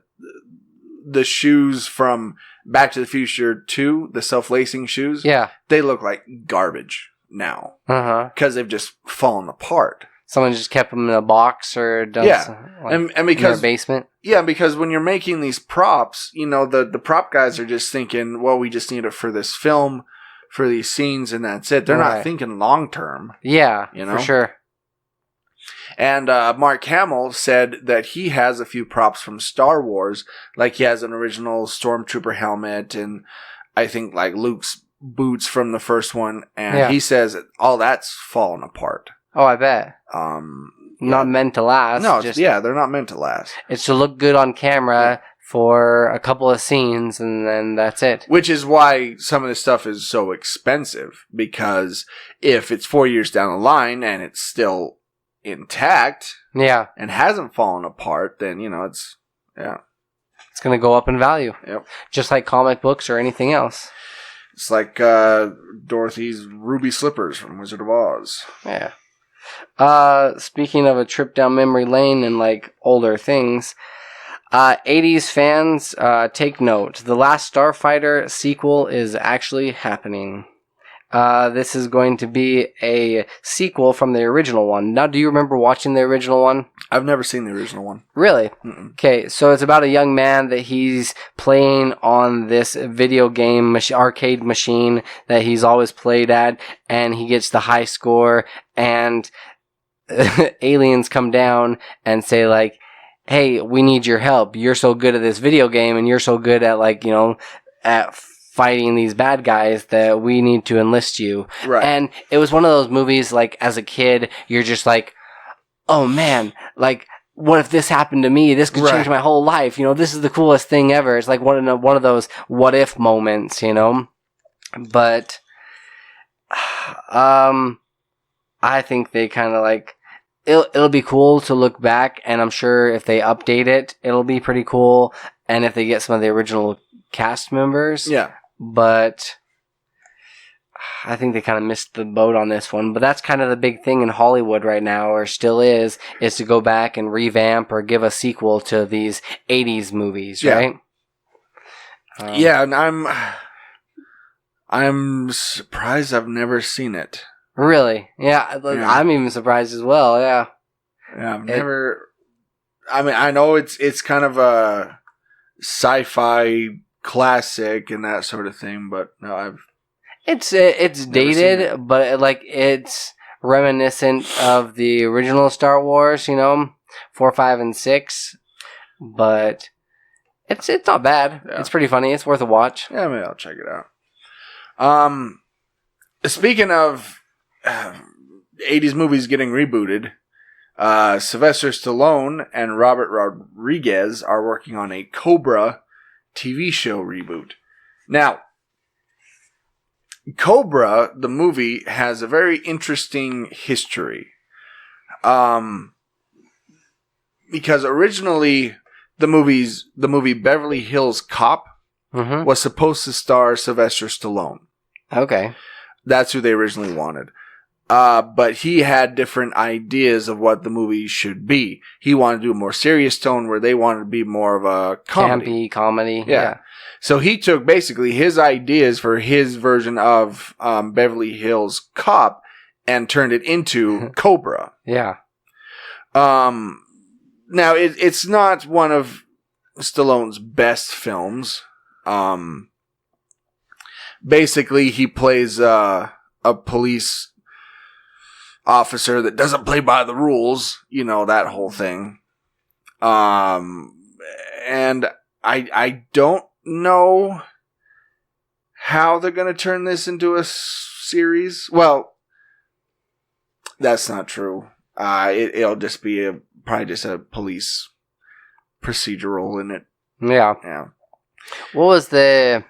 shoes from Back to the Future 2, the self-lacing shoes. Yeah. They look like garbage now. Uh-huh. Because they've just fallen apart. Someone just kept them in a box or done and because in their basement. Yeah, because when you're making these props, the prop guys are just thinking, well, we just need it for this film, for these scenes, and that's it. They're not thinking long term. Yeah, for sure. And Mark Hamill said that he has a few props from Star Wars, like he has an original Stormtrooper helmet, and I think like Luke's boots from the first one, and he says all that's fallen apart. Oh, I bet. Not meant to last. No, they're not meant to last. It's to look good on camera for a couple of scenes, and then that's it. Which is why some of this stuff is so expensive, because if it's 4 years down the line and it's still intact, and hasn't fallen apart, then it's it's going to go up in value. Yep. Just like comic books or anything else. It's like Dorothy's ruby slippers from Wizard of Oz. Yeah. Speaking of a trip down memory lane and like older things, 80s fans, take note. The last Starfighter sequel is actually happening. This is going to be a sequel from the original one. Now, do you remember watching the original one? I've never seen the original one. Really? Mm-mm. Okay, so it's about a young man that he's playing on this video game arcade machine that he's always played at, and he gets the high score, and aliens come down and say, like, hey, we need your help. You're so good at this video game, and you're so good at, like, at fighting these bad guys that we need to enlist you. Right. And it was one of those movies, like, as a kid, you're just like, oh man, like, what if this happened to me? This could change my whole life. This is the coolest thing ever. It's like one of those what if moments, But, I think they kind of like, it'll be cool to look back, and I'm sure if they update it, it'll be pretty cool. And if they get some of the original cast members. Yeah. But I think they kind of missed the boat on this one. But that's kind of the big thing in Hollywood right now, or still is to go back and revamp or give a sequel to these 80s movies, right? Yeah, and I'm surprised I've never seen it. Really? Yeah, I'm even surprised as well, yeah. Yeah, I've never... I mean, I know it's kind of a sci-fi classic and that sort of thing, but no, it's dated, but it's reminiscent of the original Star Wars, 4, 5, and 6. But it's not bad. Yeah. It's pretty funny. It's worth a watch. Yeah, maybe I'll check it out. Speaking of 80s movies getting rebooted, Sylvester Stallone and Robert Rodriguez are working on a Cobra TV show reboot. Now, Cobra, the movie, has a very interesting history. Because originally, the movie Beverly Hills Cop was supposed to star Sylvester Stallone. Okay. That's who they originally wanted. But he had different ideas of what the movie should be. He wanted to do a more serious tone, where they wanted to be more of a comedy. Campy comedy. Yeah. So he took basically his ideas for his version of Beverly Hills Cop and turned it into Cobra. Yeah. Now it's not one of Stallone's best films. Basically, he plays a police officer that doesn't play by the rules. You know, that whole thing. And I don't know how they're going to turn this into a series. Well, that's not true. It'll just be probably just a police procedural in it. Yeah. Yeah. What was the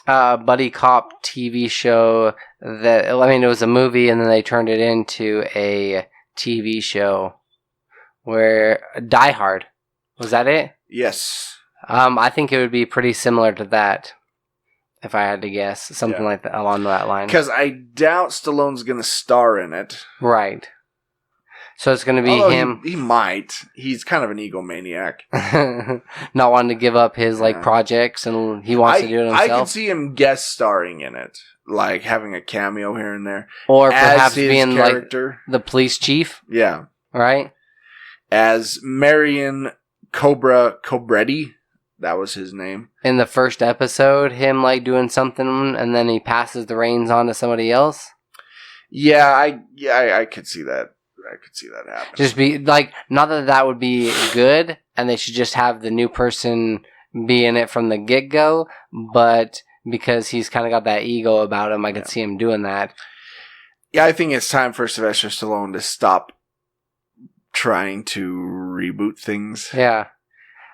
buddy cop TV show that, I mean, it was a movie and then they turned it into a TV show where Die Hard. Was that it? Yes. I think it would be pretty similar to that, if I had to guess. Something like that, along that line. Because I doubt Stallone's going to star in it. Right. So it's going to be him. He might. He's kind of an egomaniac. Not wanting to give up his projects, and he wants to do it himself. I can see him guest starring in it. Like having a cameo here and there. Or perhaps being character. Like the police chief. Yeah. Right? As Marion Cobretti. That was his name. In the first episode, him like doing something and then he passes the reins on to somebody else. Yeah, I could see that. I could see that happen. Just be like, not that would be good, and they should just have the new person be in it from the get-go, but because he's kind of got that ego about him, I could see him doing that. Yeah, I think it's time for Sylvester Stallone to stop trying to reboot things. Yeah.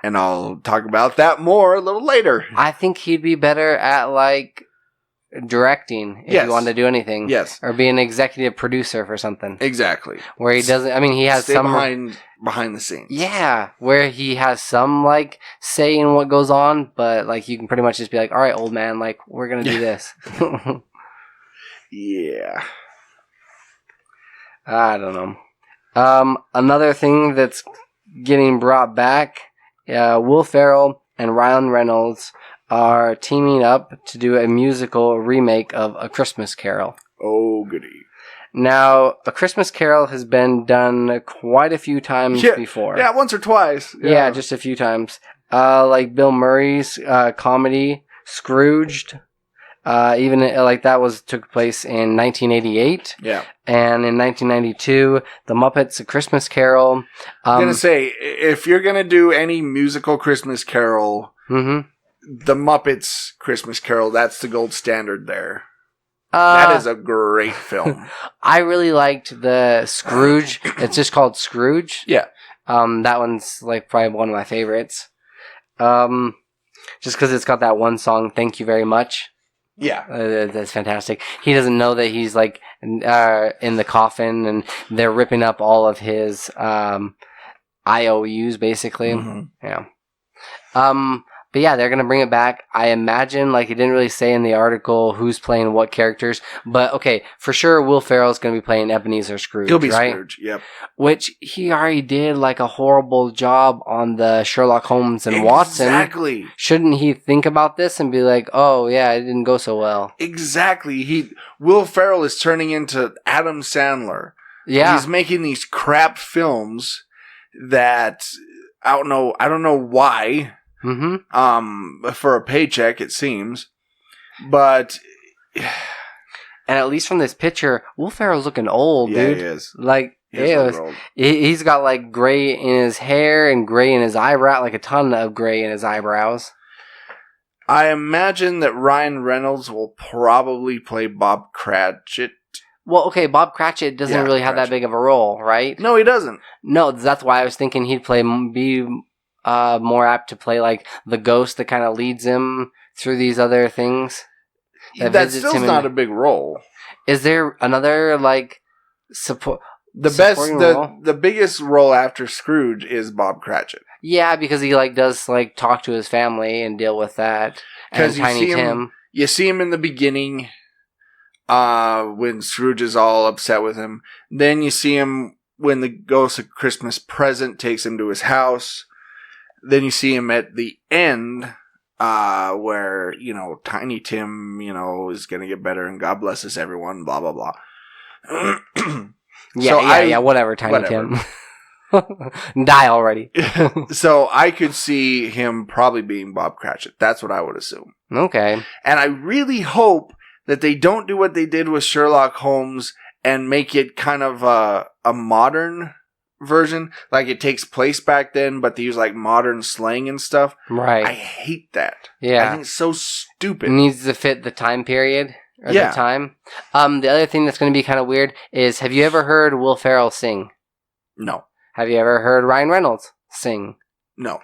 And I'll talk about that more a little later. I think he'd be better at, like, directing if you want to do anything. Yes. Or be an executive producer for something. Exactly. Where he doesn't, I mean, he has Stay behind the scenes. Yeah. Where he has some, like, say in what goes on, but, like, you can pretty much just be like, all right, old man, like, we're going to do this. Yeah. I don't know. Another thing that's getting brought back, Will Ferrell and Ryan Reynolds are teaming up to do a musical remake of A Christmas Carol. Oh, goody. Now, A Christmas Carol has been done quite a few times before. Yeah, once or twice. Yeah, just a few times. Like Bill Murray's comedy, Scrooged. Even like that took place in 1988. Yeah. And in 1992, The Muppets: A Christmas Carol. I'm going to say, if you're going to do any musical Christmas Carol, The Muppets Christmas Carol, that's the gold standard there. That is a great film. I really liked the Scrooge. It's just called Scrooge. Yeah. That one's like probably one of my favorites. Just because it's got that one song, Thank You Very Much. Yeah. That's fantastic. He doesn't know that he's like in the coffin and they're ripping up all of his IOUs basically. Yeah. But yeah, they're going to bring it back. I imagine, like, it didn't really say in the article who's playing what characters. But, okay, for sure, Will Ferrell's going to be playing Ebenezer Scrooge, He'll be right? Scrooge, yep. Which he already did, like, a horrible job on the Sherlock Holmes and Watson. Exactly. Shouldn't he think about this and be like, oh, yeah, it didn't go so well? Exactly. Will Ferrell is turning into Adam Sandler. Yeah. He's making these crap films that, I don't know why. For a paycheck, it seems, but and at least from this picture, Will Ferrell's looking old, dude. He is. Like, he's got like gray in his hair and gray in his eyebrow, like a ton of gray in his eyebrows. I imagine that Ryan Reynolds will probably play Bob Cratchit. Well, okay, Bob Cratchit doesn't really have that big of a role, right? No, he doesn't. No, that's why I was thinking he'd be more apt to play like the ghost that kind of leads him through these other things. That's still not a big role. Is there another like support? The biggest role after Scrooge is Bob Cratchit. Yeah, because he like does like talk to his family and deal with that. And Tiny Tim. You see him in the beginning, when Scrooge is all upset with him. Then you see him when the Ghost of Christmas Present takes him to his house. Then you see him at the end, where, Tiny Tim, is going to get better and God bless us everyone, blah, blah, blah. Whatever, Tiny Tim. Die already. So I could see him probably being Bob Cratchit. That's what I would assume. Okay. And I really hope that they don't do what they did with Sherlock Holmes and make it kind of a modern version. Like it takes place back then, but they use like modern slang and stuff. Right. I hate that. Yeah. I think it's so stupid. It needs to fit the time period. Or the time. The other thing that's going to be kind of weird is, have you ever heard Will Ferrell sing? No. Have you ever heard Ryan Reynolds sing? No.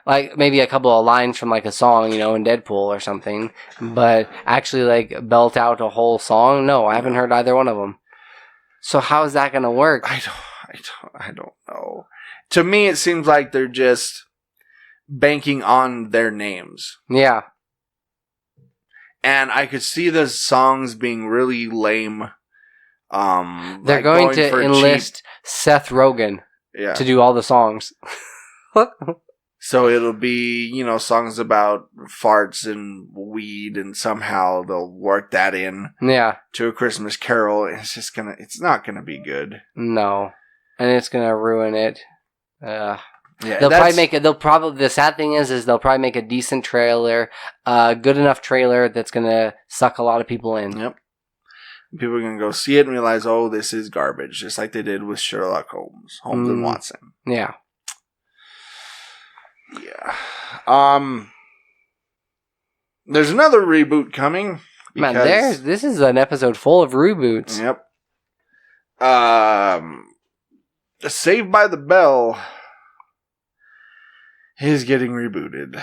Like, maybe a couple of lines from, like, a song, in Deadpool or something. But actually, like, belt out a whole song? No, I haven't heard either one of them. So how is that going to work? I don't know. To me, it seems like they're just banking on their names. Yeah. And I could see the songs being really lame. They're going to enlist Seth Rogen to do all the songs. So it'll be, songs about farts and weed, and somehow they'll work that in to A Christmas Carol. It's not gonna be good. No. And it's gonna ruin it. The sad thing is they'll probably make a decent trailer, good enough trailer that's gonna suck a lot of people in. Yep. People are gonna go see it and realize, oh, this is garbage, just like they did with Sherlock Holmes and Watson. Yeah. Yeah. There's another reboot coming. Man, this is an episode full of reboots. Yep. Saved by the Bell is getting rebooted.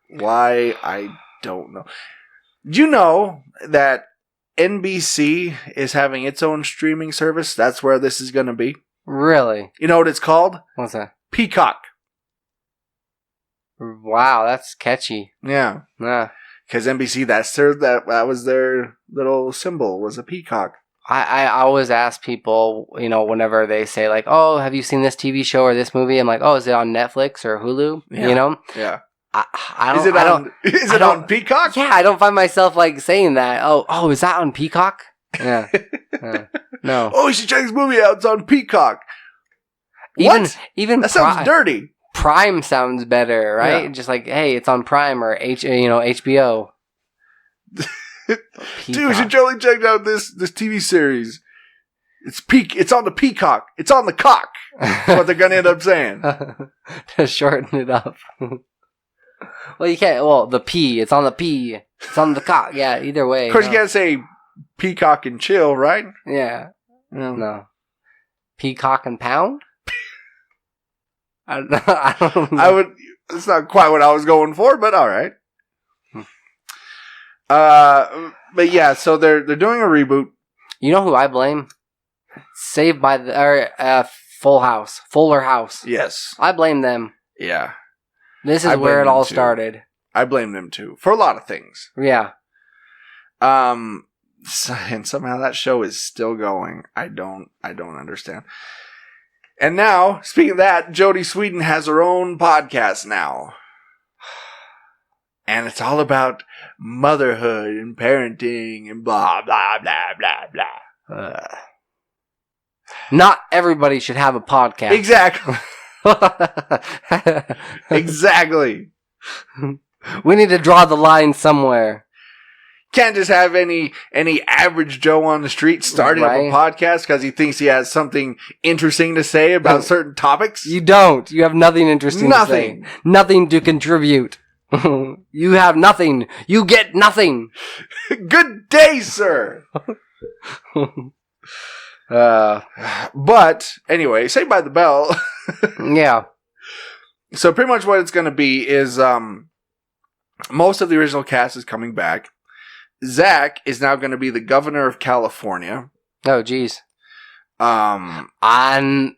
Why? I don't know. Do you know that NBC is having its own streaming service? That's where this is going to be. Really? You know what it's called? What's that? Peacock. Wow, that's catchy. Yeah. Because NBC, that was their little symbol, was a peacock. I always ask people, whenever they say like, "Oh, have you seen this TV show or this movie?" I'm like, "Oh, is it on Netflix or Hulu?" Yeah. Yeah. Is it on Peacock? Yeah, I don't find myself like saying that. Oh, is that on Peacock? Yeah. No. Oh, you should check this movie out. It's on Peacock. Even that sounds dirty. Prime sounds better, right? Yeah. Just like, hey, it's on Prime or HBO. Dude, you should totally check out this TV series. It's on the Peacock. It's on the cock. That's what they're gonna end up saying. To shorten it up. Well, you can't. Well, the P. It's on the P. It's on the cock. Yeah, either way. Of course, you can't say peacock and chill, right? Yeah. No. Peacock and pound? I don't know. It's not quite what I was going for, but all right. But yeah, so they're doing a reboot. You know who I blame? Saved by the Fuller House. Yes, I blame them. Yeah, this is where it all started. I blame them too for a lot of things. Yeah. And somehow that show is still going. I don't understand. And now, speaking of that, Jodie Sweetin has her own podcast now. And it's all about motherhood and parenting and blah, blah, blah, blah, blah. Not everybody should have a podcast. Exactly. Exactly. We need to draw the line somewhere. Can't just have any average Joe on the street starting up a podcast because he thinks he has something interesting to say about certain topics. You don't. You have nothing interesting to say. Nothing to contribute. You have nothing. You get nothing. Good day, sir. But anyway, Saved by the Bell. Yeah. So pretty much what it's going to be is most of the original cast is coming back. Zack is now going to be the governor of California. Oh, geez. And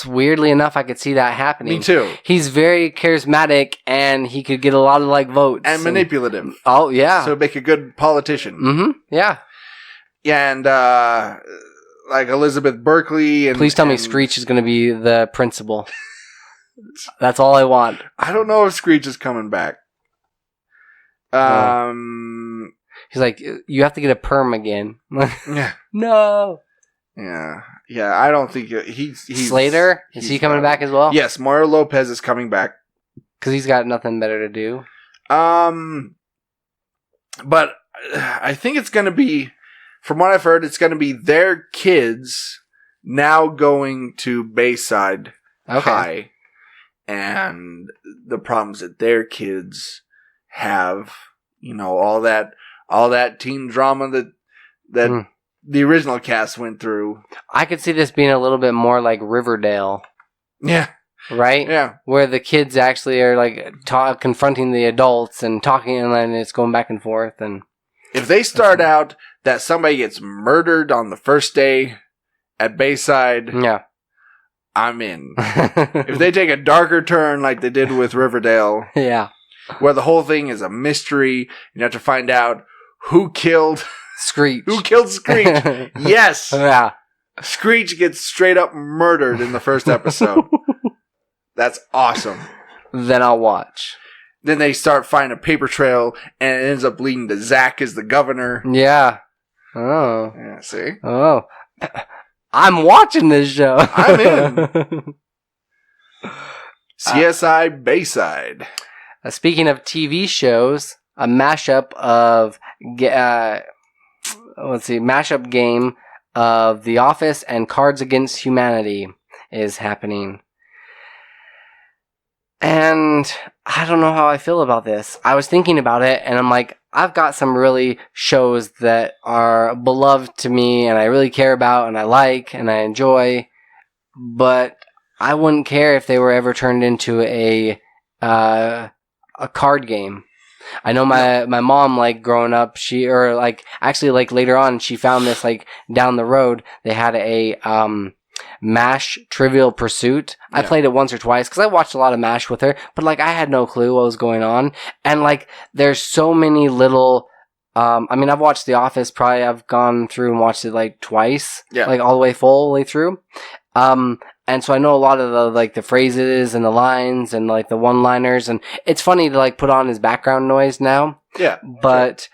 weirdly enough, I could see that happening. Me too. He's very charismatic, and he could get a lot of votes and manipulative. Oh yeah, so make a good politician. Mm-hmm. Yeah. And like Elizabeth Berkley. And please tell me Screech is going to be the principal. That's all I want. I don't know if Screech is coming back. He's like, you have to get a perm again. Yeah. No. Yeah. Yeah, I don't think he's Slater? Is he coming back as well? Yes, Mario Lopez is coming back. Because he's got nothing better to do. But I think it's going to be, from what I've heard, it's going to be their kids now going to Bayside High, and the problems that their kids have, you know, all that teen drama that the original cast went through. I could see this being a little bit more like Riverdale. Yeah. Right? Yeah. Where the kids actually are like confronting the adults and talking, and then it's going back and forth. And if they start out that somebody gets murdered on the first day at Bayside, yeah, I'm in. If they take a darker turn like they did with Riverdale, yeah, where the whole thing is a mystery, you have to find out who killed Screech. Who killed Screech? Yes. Yeah. Screech gets straight up murdered in the first episode. That's awesome. Then I'll watch. Then they start finding a paper trail, and it ends up leading to Zack as the governor. Yeah. Oh. Yeah, see? Oh. I'm watching this show. I'm in. CSI Bayside. Speaking of TV shows, a mashup of mashup game of The Office and Cards Against Humanity is happening. And I don't know how I feel about this. I was thinking about it, and I'm like, I've got some really shows that are beloved to me, and I really care about, and I like, and I enjoy, but I wouldn't care if they were ever turned into a card game. I know my mom, like, growing up, later on, she found this, like, down the road, they had a MASH Trivial Pursuit. Yeah. I played it once or twice because I watched a lot of MASH with her, but like I had no clue what was going on. And like there's so many little I've watched The Office, probably I've gone through and watched it like twice. Yeah. Like all the way fully through. And so I know a lot of the phrases and the lines and like the one-liners, and it's funny to like put on as background noise now. Yeah. But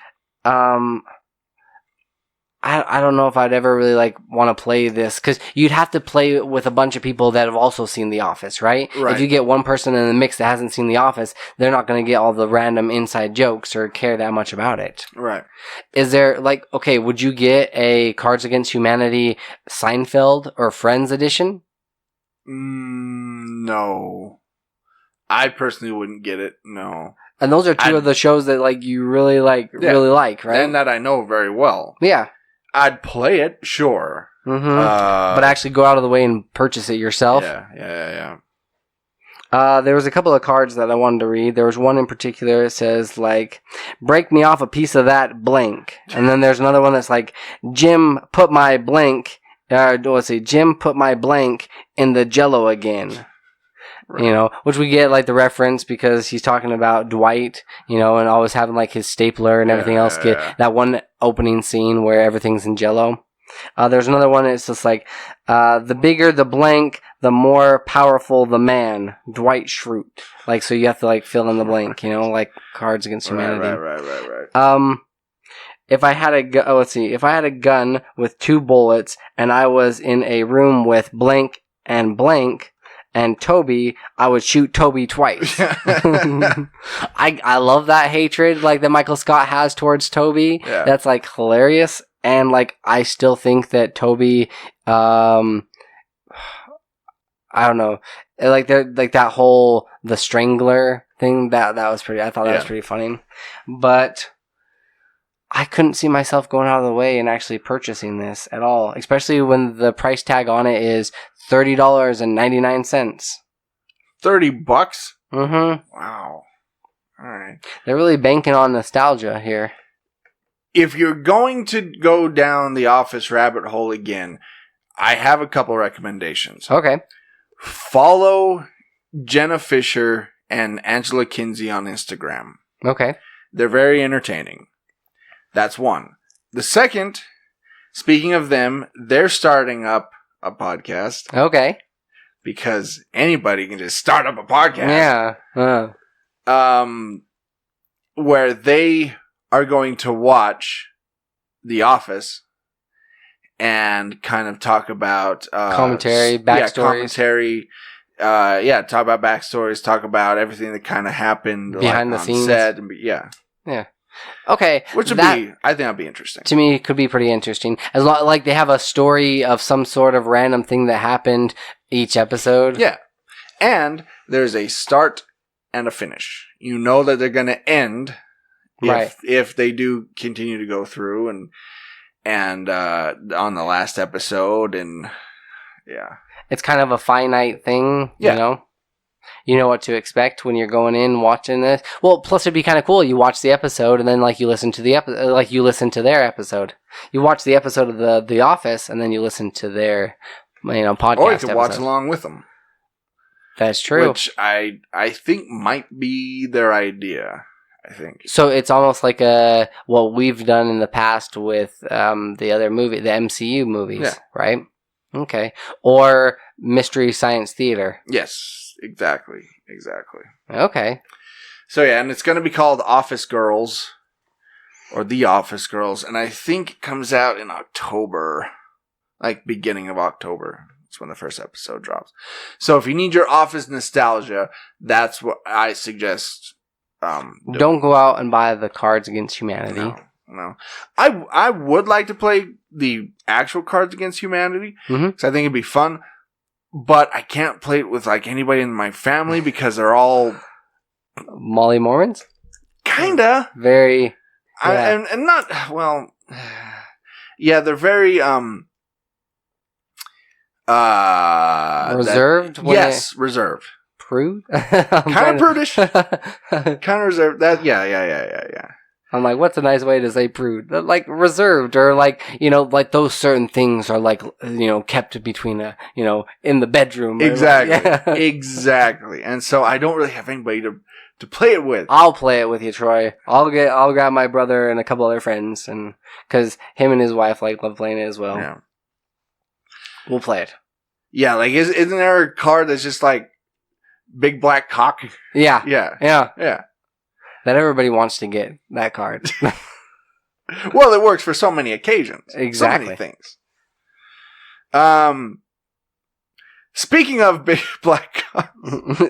I don't know if I'd ever really like want to play this, because you'd have to play with a bunch of people that have also seen The Office, right? If you get one person in the mix that hasn't seen The Office, they're not going to get all the random inside jokes or care that much about it. Right. Is there would you get a Cards Against Humanity Seinfeld or Friends edition? No. I personally wouldn't get it, no. And those are two of the shows that like you really like, right? And that I know very well. Yeah. I'd play it, sure. Mm-hmm. But actually go out of the way and purchase it yourself. Yeah. There was a couple of cards that I wanted to read. There was one in particular that says, like, break me off a piece of that blank. And then there's another one that's like, Jim put my blank in the Jell-O again. Right. You know, which we get like the reference because he's talking about Dwight, you know, and always having like his stapler and everything else. Get that one opening scene where everything's in Jell-O. There's another one that's just like, the bigger the blank, the more powerful the man. Dwight Schrute. Like, so you have to like fill in the blank, you know, like Cards Against Humanity. Right. If I had a gun with 2 bullets and I was in a room with blank and Toby, I would shoot Toby twice. I love that hatred like that Michael Scott has towards Toby. Yeah. That's like hilarious. And like I still think that Toby I don't know. Like that whole the Strangler thing, that was pretty, I thought that was pretty funny. But I couldn't see myself going out of the way and actually purchasing this at all, especially when the price tag on it is $30.99. $30? Mm-hmm. Wow. All right. They're really banking on nostalgia here. If you're going to go down the Office rabbit hole again, I have a couple recommendations. Okay. Follow Jenna Fisher and Angela Kinsey on Instagram. Okay. They're very entertaining. That's one. The second, speaking of them, they're starting up a podcast. Okay. Because anybody can just start up a podcast. Yeah. Where they are going to watch The Office and kind of talk about commentary, backstories. Talk about backstories, talk about everything that kind of happened behind the scenes. Set, Okay, which would I think that'd be interesting. To me, it could be pretty interesting. As long like they have a story of some sort of random thing that happened each episode. Yeah, and there's a start and a finish. You know that they're going to end, if they do continue to go through and on the last episode, and it's kind of a finite thing. You know what to expect when you're going in watching this. Well, plus it'd be kind of cool. You watch the episode and then you listen to their episode. You watch the episode of the Office and then you listen to their podcast. Or you can watch along with them. That's true. Which I think might be their idea. I think so. It's almost like what we've done in the past with the other movie, the MCU movies, right? Okay, or Mystery Science Theater. Yes, exactly. Okay. So and it's going to be called Office Girls, or The Office Girls, and I think it comes out in October, like beginning of October. That's when the first episode drops. So if you need your Office nostalgia, that's what I suggest. Don't go out and buy the Cards Against Humanity. No. I would like to play the actual Cards Against Humanity, because I think it'd be fun, but I can't play it with like anybody in my family because they're all Molly Mormons? Kinda. Very and not they're very reserved? Reserved. Prude? Kind of prudish. Kind of reserved. That yeah. I'm like, what's a nice way to say prude? Like reserved, or like, like those certain things are like, kept between in the bedroom. Exactly. Exactly. And so I don't really have anybody to play it with. I'll play it with you, Troy. I'll grab my brother and a couple other friends, and because him and his wife love playing it as well. Yeah. We'll play it. Yeah, like isn't there a card that's just like big black cock? Yeah. Yeah. That everybody wants to get that card. Well, it works for so many occasions. Exactly. So many things. Speaking of big black cocks.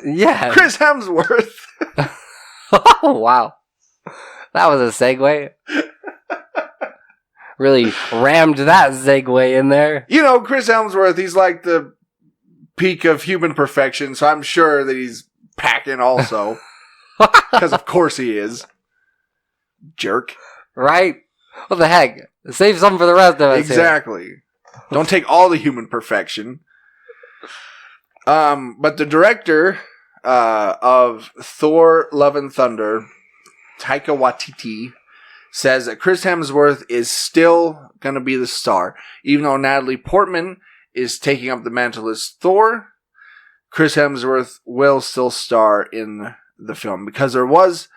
Yeah. Chris Hemsworth. Oh, wow. That was a segue. Really rammed that segue in there. Chris Hemsworth, he's like the peak of human perfection, so I'm sure that he's packing also. Because of course he is. Jerk. Right? What the heck? Save some for the rest of us. Exactly. Here. Don't take all the human perfection. But the director of Thor Love and Thunder, Taika Waititi, says that Chris Hemsworth is still going to be the star. Even though Natalie Portman is taking up the mantle as Thor, Chris Hemsworth will still star in the film, because there was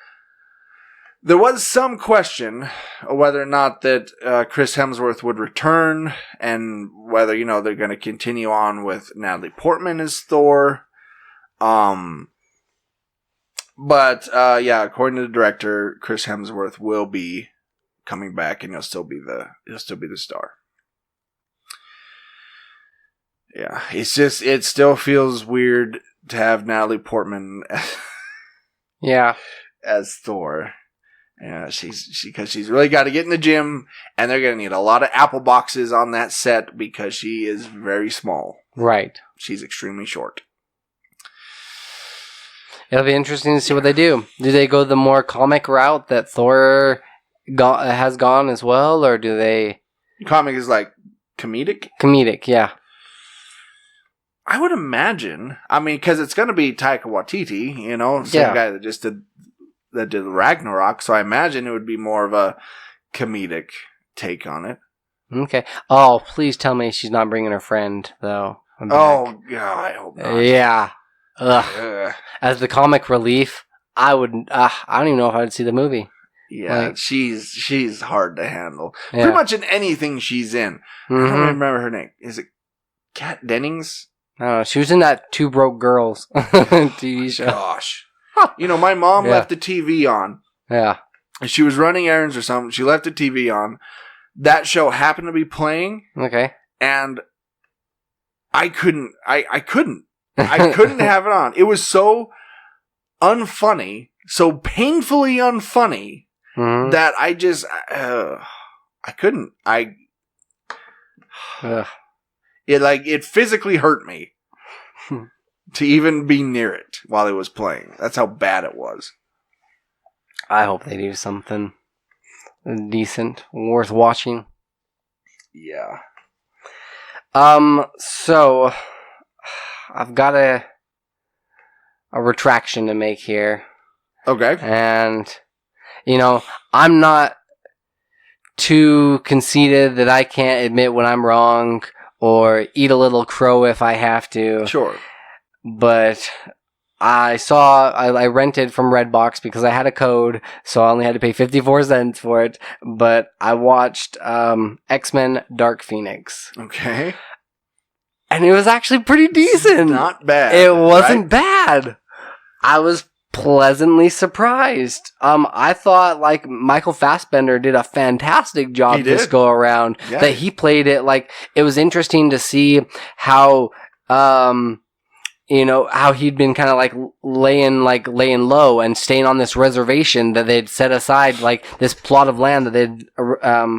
some question of whether or not that Chris Hemsworth would return, and whether they're going to continue on with Natalie Portman as Thor. But according to the director, Chris Hemsworth will be coming back, and he'll still be the star. Yeah, it still feels weird to have Natalie Portman. As Thor. Yeah, because she's really got to get in the gym, and they're going to need a lot of apple boxes on that set because she is very small. Right. She's extremely short. It'll be interesting to see what they do. Do they go the more comic route that Thor has gone as well, or do they... Comic is like comedic? Comedic, yeah. I would imagine. I mean, because it's going to be Taika Waititi, same guy that did Ragnarok. So I imagine it would be more of a comedic take on it. Okay. Oh, please tell me she's not bringing her friend, though. Oh, yeah, I hope not. Yeah. Ugh. As the comic relief, I don't even know if I would see the movie. Yeah, she's hard to handle. Yeah. Pretty much in anything she's in. I don't remember her name. Is it Kat Dennings? I don't know. She was in that Two Broke Girls TV show. Gosh. My mom left the TV on. Yeah. She was running errands or something. She left the TV on. That show happened to be playing. Okay. And I couldn't have it on. It was so unfunny, so painfully unfunny that I just, I couldn't. It physically hurt me to even be near it while it was playing. That's how bad it was. I hope they do something decent, worth watching. Yeah. So I've got a retraction to make here. Okay. And, I'm not too conceited that I can't admit when I'm wrong or eat a little crow if I have to. Sure. But I rented from Redbox because I had a code, so I only had to pay 54 cents for it. But I watched X-Men Dark Phoenix. Okay. And it was actually pretty decent. Not bad. It wasn't bad. I was pleasantly surprised. I thought Michael Fassbender did a fantastic job this go around. Yeah. That he played it it was interesting to see how how he'd been kind of laying low and staying on this reservation that they'd set aside, this plot of land that they'd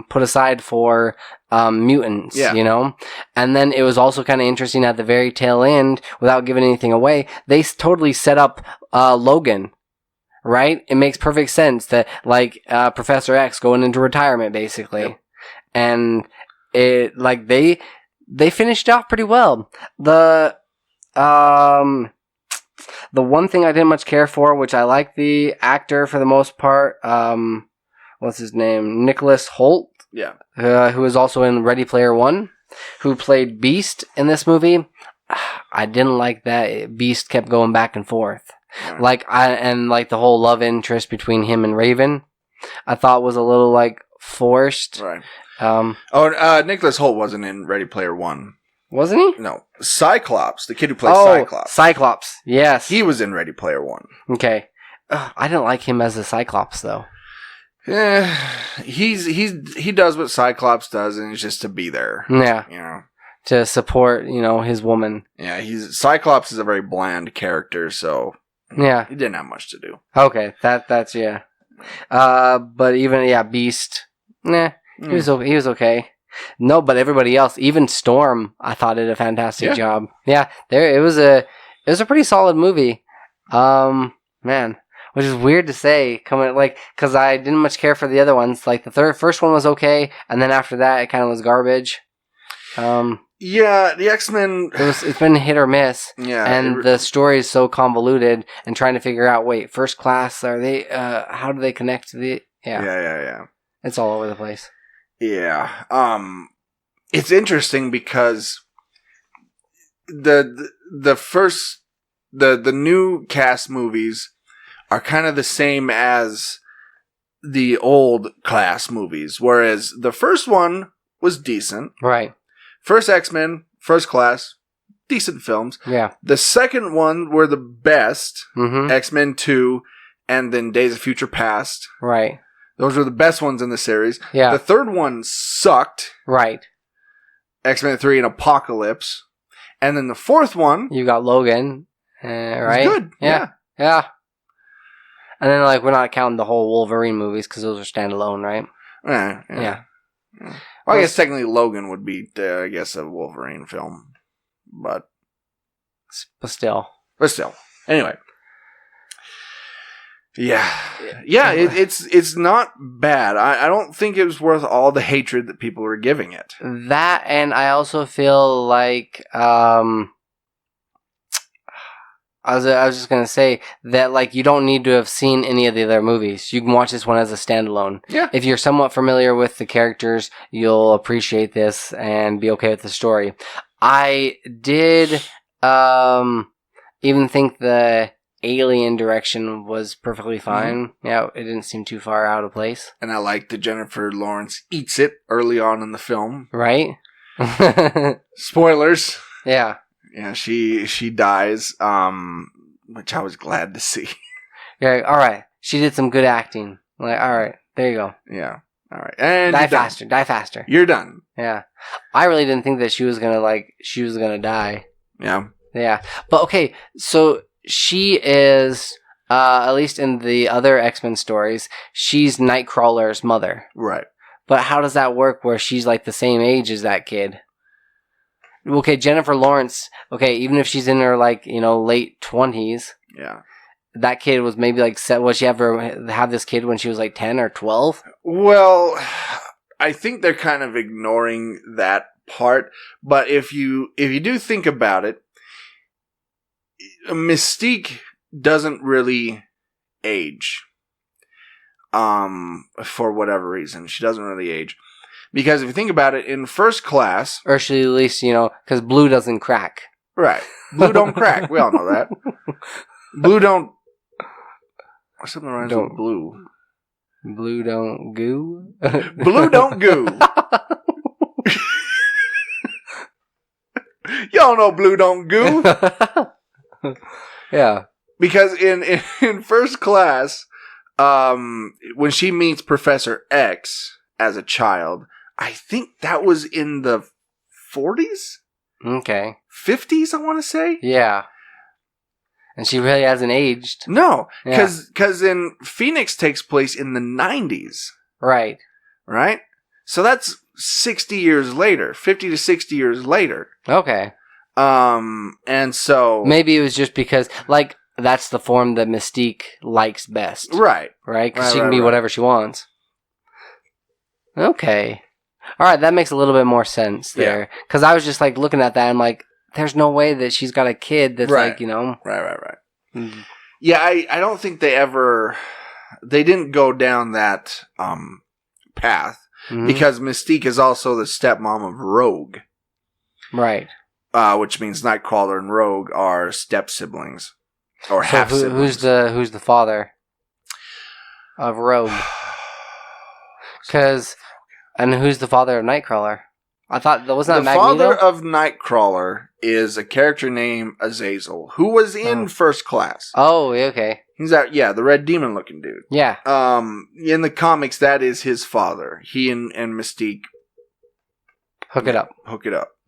put aside for mutants, And then it was also kind of interesting at the very tail end, without giving anything away, they totally set up Logan, right? It makes perfect sense that Professor X going into retirement, basically. Yep. And it they finished off pretty well. The one thing I didn't much care for, which I like the actor for the most part, what's his name? Nicholas Hoult. Yeah. Who is also in Ready Player One, who played Beast in this movie. I didn't like that Beast kept going back and forth. Yeah. The whole love interest between him and Raven, I thought was a little forced. Right. Nicholas Hoult wasn't in Ready Player One. Wasn't he? No. Cyclops, the kid who plays Cyclops. Cyclops, yes. He was in Ready Player One. Okay. I didn't like him as a Cyclops, though. Yeah, he does what Cyclops does, and it's just to be there. Yeah. To support, his woman. Yeah, Cyclops is a very bland character, so yeah, he didn't have much to do. Okay, that's yeah. But even Beast, he was okay. No, but everybody else, even Storm, I thought did a fantastic job. Yeah, it was a pretty solid movie. Man, which is weird to say, because I didn't much care for the other ones. The first one was okay, and then after that, it kind of was garbage. Yeah, the X-Men. It's been hit or miss. Yeah, and the story is so convoluted, and trying to figure out, First Class, are they? How do they connect to the? Yeah. It's all over the place. Yeah. It's interesting because the first the new cast movies are kind of the same as the old class movies, whereas the first one was decent. Right. First X-Men, First Class, decent films. Yeah. The second one were the best. Mm-hmm. X-Men 2 and then Days of Future Past. Right. Those were the best ones in the series. Yeah. The third one sucked. Right. X-Men 3 and Apocalypse. And then the fourth one... You got Logan, right? It was good. Yeah. And then, we're not counting the whole Wolverine movies, because those are standalone, right? Yeah. Well, I guess technically Logan would be, a Wolverine film. But still. Anyway. Yeah. It's not bad. I don't think it was worth all the hatred that people were giving it. That, and I also feel like, I was just gonna say that you don't need to have seen any of the other movies. You can watch this one as a standalone. Yeah. If you're somewhat familiar with the characters, you'll appreciate this and be okay with the story. I did even think the alien direction was perfectly fine. Mm-hmm. Yeah, it didn't seem too far out of place. And I liked that Jennifer Lawrence eats it early on in the film. Right? Spoilers. Yeah. Yeah, she dies, which I was glad to see. Yeah, all right. She did some good acting. Like, all right, there you go. Yeah. All right. And die faster. You're done. Yeah. I really didn't think that she was gonna die. Yeah. Yeah. But okay, so she is, at least in the other X-Men stories, she's Nightcrawler's mother. Right. But how does that work where she's like the same age as that kid? Okay, Jennifer Lawrence, okay, even if she's in her like, late 20s. Yeah. That kid was maybe like, was she ever have this kid when she was like 10 or 12? Well, I think they're kind of ignoring that part. But if you do think about it, Mystique doesn't really age. For whatever reason, she doesn't really age. Because if you think about it, in First Class... Or she at least, because blue doesn't crack. Right. Blue don't crack. We all know that. Blue don't... Something rhymes with blue. Blue don't goo? Blue don't goo. Y'all know blue don't goo. Yeah. Because in First Class, when she meets Professor X as a child, I think that was in the 40s? Okay. 50s, I want to say? Yeah. And she really hasn't aged. No, because in Phoenix takes place in the 90s. Right. Right? So that's 60 years later, 50 to 60 years later. Okay. And so... Maybe it was just because, like, that's the form that Mystique likes best. Right. Right? Because she can be whatever she wants. Okay. All right, that makes a little bit more sense there. Because I was just, like, looking at that, and I'm like, there's no way that she's got a kid that's like, Right. Mm-hmm. Yeah, I don't think they didn't go down that path. Mm-hmm. Because Mystique is also the stepmom of Rogue. Right. Which means Nightcrawler and Rogue are step siblings. Or half siblings. Who's the father of Rogue? And who's the father of Nightcrawler? I thought that wasn't Magneto. The father of Nightcrawler is a character named Azazel, who was in First Class. Oh, okay. He's the red demon looking dude. Yeah. In the comics, that is his father. He and Mystique hook it up.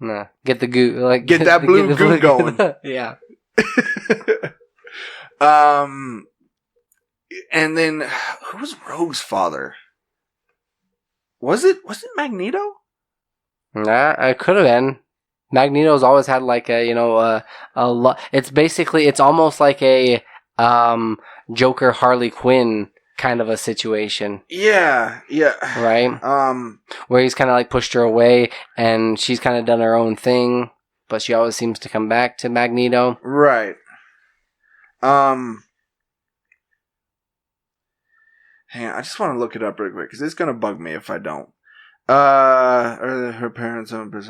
Nah. Get the goo, get that blue goo going. Yeah. And then who was Rogue's father? Was it Magneto? Nah, it could have been. Magneto's always had like it's almost like a Joker Harley Quinn kind of a situation. Yeah. Right? Where he's kind of like pushed her away and she's kind of done her own thing, but she always seems to come back to Magneto. Right. Hang on, I just want to look it up real quick because it's going to bug me if I don't. Her parents own that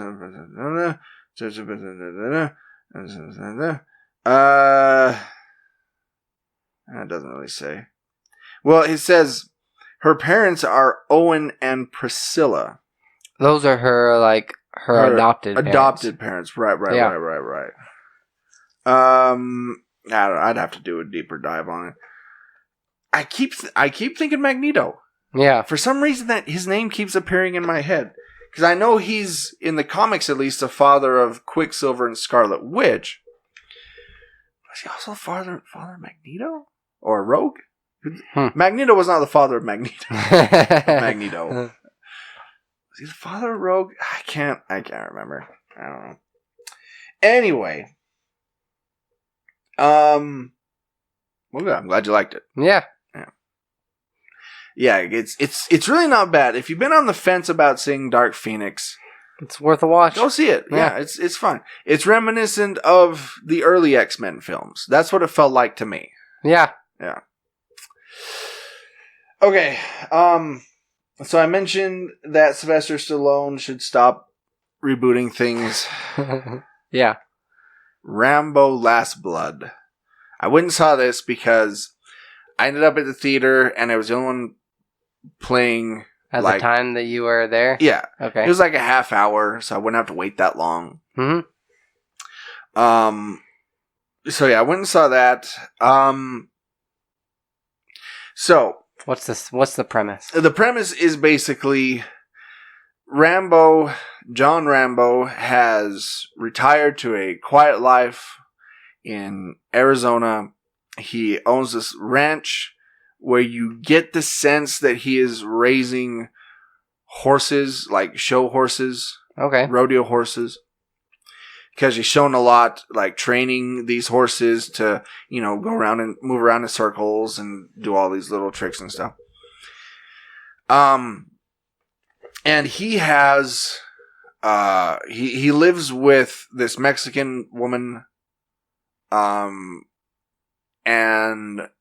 doesn't really say. Well, it says her parents are Owen and Priscilla. Those are her adopted parents. Right. I don't know, I'd have to do a deeper dive on it. I keep thinking Magneto. Yeah. For some reason that his name keeps appearing in my head. Because I know he's, in the comics at least, the father of Quicksilver and Scarlet Witch. Was he also father of Magneto? Or Rogue? Magneto was not the father of Magneto. Magneto. Was he the father of Rogue? I can't remember. I don't know. Anyway. Well, good. I'm glad you liked it. Yeah. Yeah, it's really not bad. If you've been on the fence about seeing Dark Phoenix, it's worth a watch. Go see it. Yeah, it's fun. It's reminiscent of the early X-Men films. That's what it felt like to me. Yeah. Okay. So I mentioned that Sylvester Stallone should stop rebooting things. Yeah. Rambo Last Blood. I went and saw this because I ended up at the theater and I was the only one playing at the time that you were there. Yeah. Okay. It was like a half hour, so I wouldn't have to wait that long. Mm-hmm. So yeah, I went and saw that. So What's the premise? The premise is basically John Rambo has retired to a quiet life in Arizona. He owns this ranch where you get the sense that he is raising horses, like show horses, rodeo horses. Because he's shown a lot, like training these horses to, go around and move around in circles and do all these little tricks and stuff. And he has, he lives with this Mexican woman, and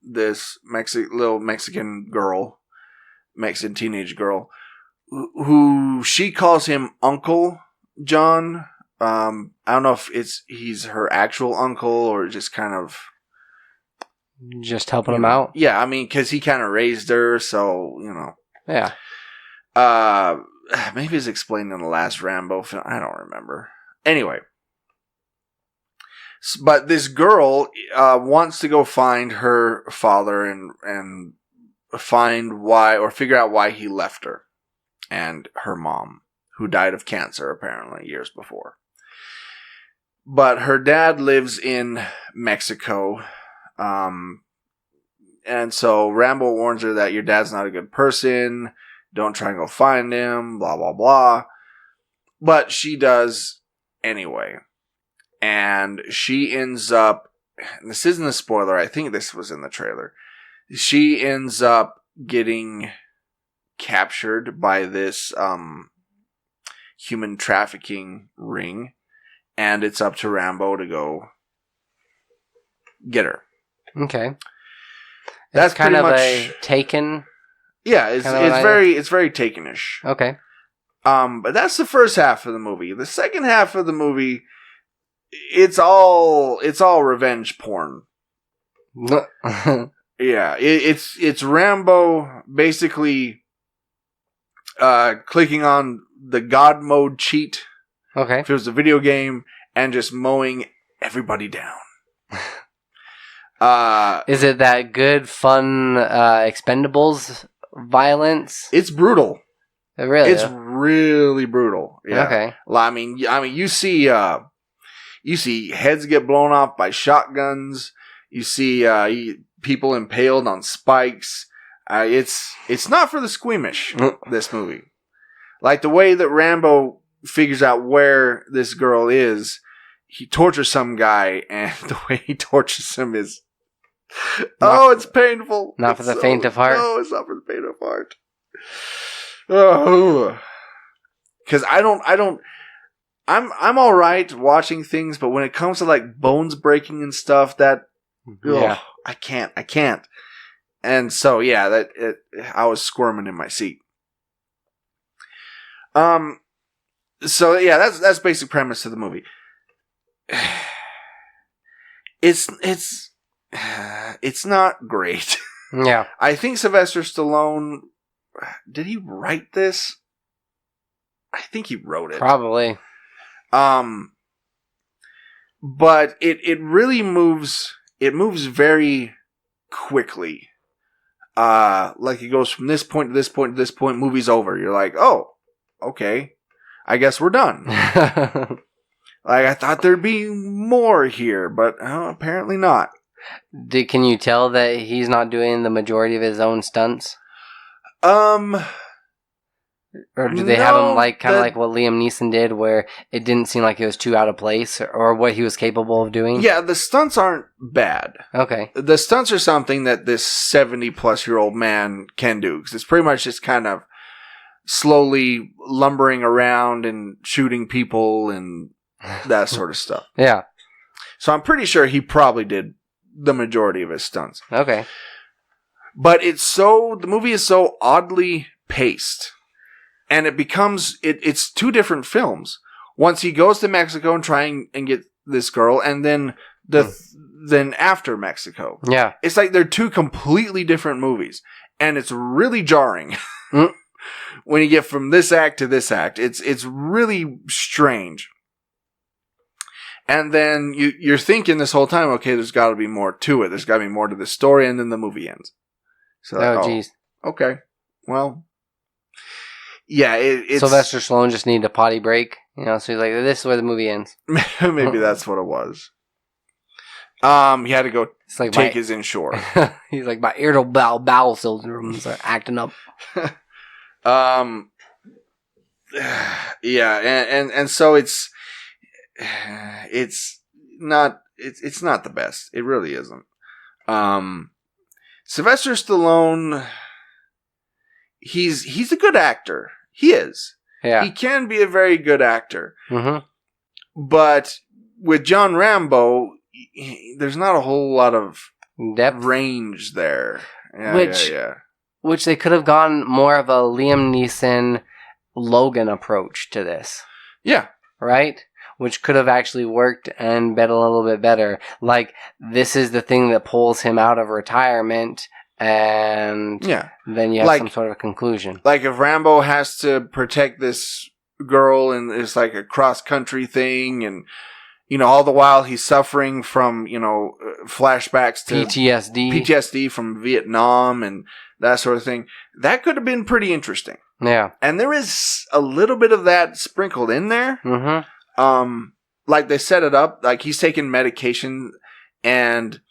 this little Mexican teenage girl, who she calls him Uncle John. I don't know if he's her actual uncle or just kind of just helping him out. Yeah, I mean, because he kind of raised her, so Yeah. Maybe it's explained in the last Rambo film. I don't remember. Anyway, but this girl wants to go find her father and figure out why he left her and her mom, who died of cancer apparently years before. But her dad lives in Mexico, and so Rambo warns her that your dad's not a good person. Don't try and go find him, blah, blah, blah. But she does anyway. And she ends up, and this isn't a spoiler, I think this was in the trailer. She ends up getting captured by this human trafficking ring. And it's up to Rambo to go get her. Okay. That's kind of much a Taken. Yeah, it's very Taken-ish. Okay. But that's the first half of the movie. The second half of the movie, it's all revenge porn. Yeah, it's Rambo basically clicking on the God mode cheat. Okay. If it was a video game, and just mowing everybody down. Is it that good, fun Expendables violence? It's brutal. Really? It's really brutal. Yeah. Okay. I mean, you see heads get blown off by shotguns. You see people impaled on spikes. It's not for the squeamish. This movie, like the way that Rambo figures out where this girl is, he tortures some guy, and the way he tortures him is, it's painful. Not for the faint of heart. No, it's not for the faint of heart. Oh, because I'm all right watching things, but when it comes to like bones breaking and stuff, I can't. And so yeah, I was squirming in my seat. So yeah, that's basic premise of the movie. It's not great. Yeah. I think Sylvester Stallone, did he write this? I think he wrote it. Probably. But it really moves very quickly. Like it goes from this point to this point to this point, movie's over. You're like, oh, okay. I guess we're done. Like, I thought there'd be more here, but apparently not. Can you tell that he's not doing the majority of his own stunts? Or do they have him like kind of like what Liam Neeson did, where it didn't seem like it was too out of place, or what he was capable of doing? Yeah, the stunts aren't bad. Okay. The stunts are something that this 70-plus-year-old man can do, because it's pretty much just kind of slowly lumbering around and shooting people and that sort of stuff. Yeah. So I'm pretty sure he probably did the majority of his stunts. Okay. But the movie is so oddly paced. And it becomes, it's two different films. Once he goes to Mexico and trying and get this girl, and then then after Mexico. Yeah. It's like they're two completely different movies. And it's really jarring. When you get from this act to this act. It's really strange. And then you're thinking this whole time, okay, there's got to be more to it. There's got to be more to the story, and then the movie ends. So, oh, geez. Okay. Well, yeah, it's... Sylvester Stallone just needed a potty break, so he's like, this is where the movie ends. Maybe that's what it was. He had to go take his inshore. He's like, my irritable bowel syndromes are acting up. Yeah, and so it's not the best. It really isn't. Sylvester Stallone, he's a good actor. He is. Yeah. He can be a very good actor. Mm-hmm. But with John Rambo, there's not a whole lot of depth range there. Yeah, which they could have gone more of a Liam Neeson Logan approach to this. Yeah. Right? Which could have actually worked and been a little bit better. Like, this is the thing that pulls him out of retirement, and then you have some sort of a conclusion. Like, if Rambo has to protect this girl, and it's like a cross-country thing, and, all the while he's suffering from, flashbacks to... PTSD from Vietnam, and that sort of thing. That could have been pretty interesting. Yeah. And there is a little bit of that sprinkled in there. Mm-hmm. Like they set it up, like he's taking medication and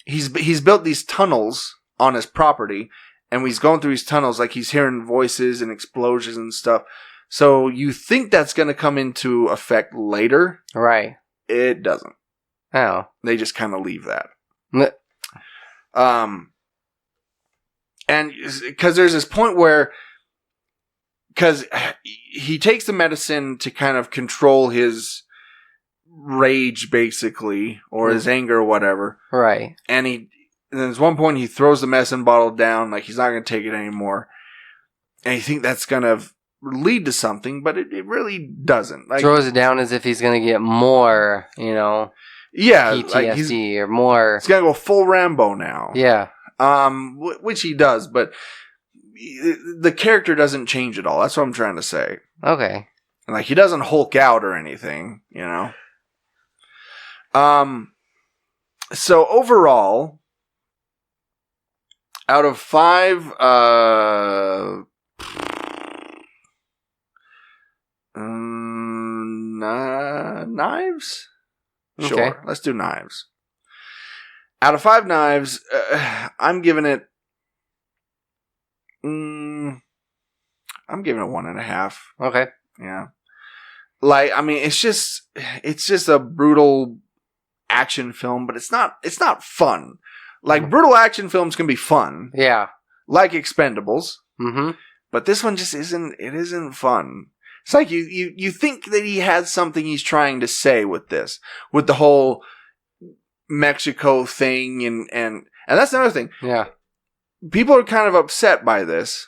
he's built these tunnels on his property, and he's going through these tunnels like he's hearing voices and explosions and stuff. So you think that's going to come into effect later. Right. It doesn't. Oh. They just kind of leave that. And because there's this point where, because he takes the medicine to kind of control his rage, basically, or his anger or whatever. Right. And there's one point he throws the medicine bottle down, like he's not going to take it anymore. And you think that's going to lead to something, but it really doesn't. Like, throws it down as if he's going to get more, yeah, PTSD or more. He's going to go full Rambo now. Yeah. Which he does, but the character doesn't change at all. That's what I'm trying to say. Okay. Like, he doesn't Hulk out or anything, So overall, out of 5, knives? Okay. Sure, let's do knives. Out of 5 knives, I'm giving it... I'm giving it 1.5. Okay. Yeah. Like, I mean, it's just a brutal action film, but it's not fun. Like, brutal action films can be fun. Yeah. Like Expendables. Mm-hmm. But this one just isn't fun. It's like you think that he has something he's trying to say with this. With the whole Mexico thing and that's another thing. Yeah. People are kind of upset by this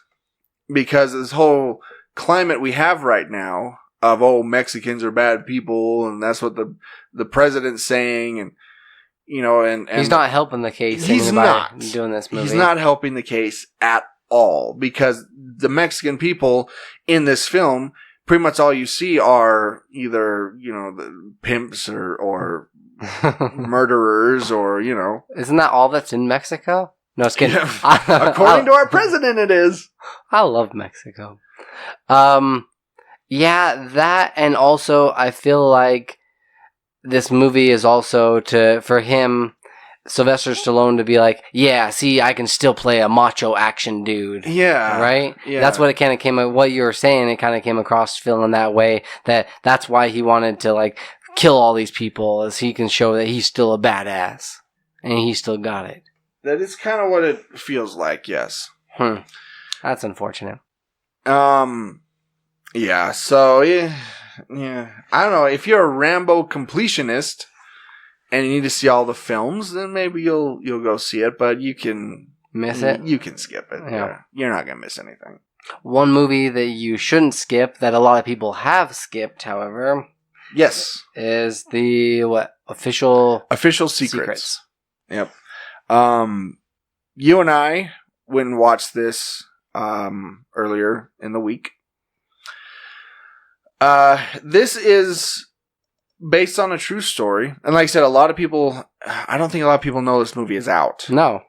because this whole climate we have right now of, Mexicans are bad people, and that's what the president's saying, and and he's not helping the case. He's not doing this movie. He's not helping the case at all, because the Mexican people in this film, pretty much all you see are either the pimps or murderers, or Isn't that all that's in Mexico? No, it's kidding. According to our president, it is. I love Mexico. Yeah, that, and also I feel like this movie is also for him, Sylvester Stallone, to be like, yeah, see, I can still play a macho action dude. Yeah. Right? Yeah. That's what it kind of what you were saying, it kind of came across feeling that way, that's why he wanted to, like, kill all these people, as he can show that he's still a badass. And he still got it. That is kind of what it feels like, yes. That's unfortunate. Yeah, so, yeah. I don't know, if you're a Rambo completionist and you need to see all the films, then maybe you'll go see it, but you can... Miss it? You can skip it. Yeah. You're not going to miss anything. One movie that you shouldn't skip, that a lot of people have skipped, however... Yes. Is the, Official Secrets. Yep. You and I went and watched this earlier in the week. This is based on a true story. And like I said, I don't think a lot of people know this movie is out. No.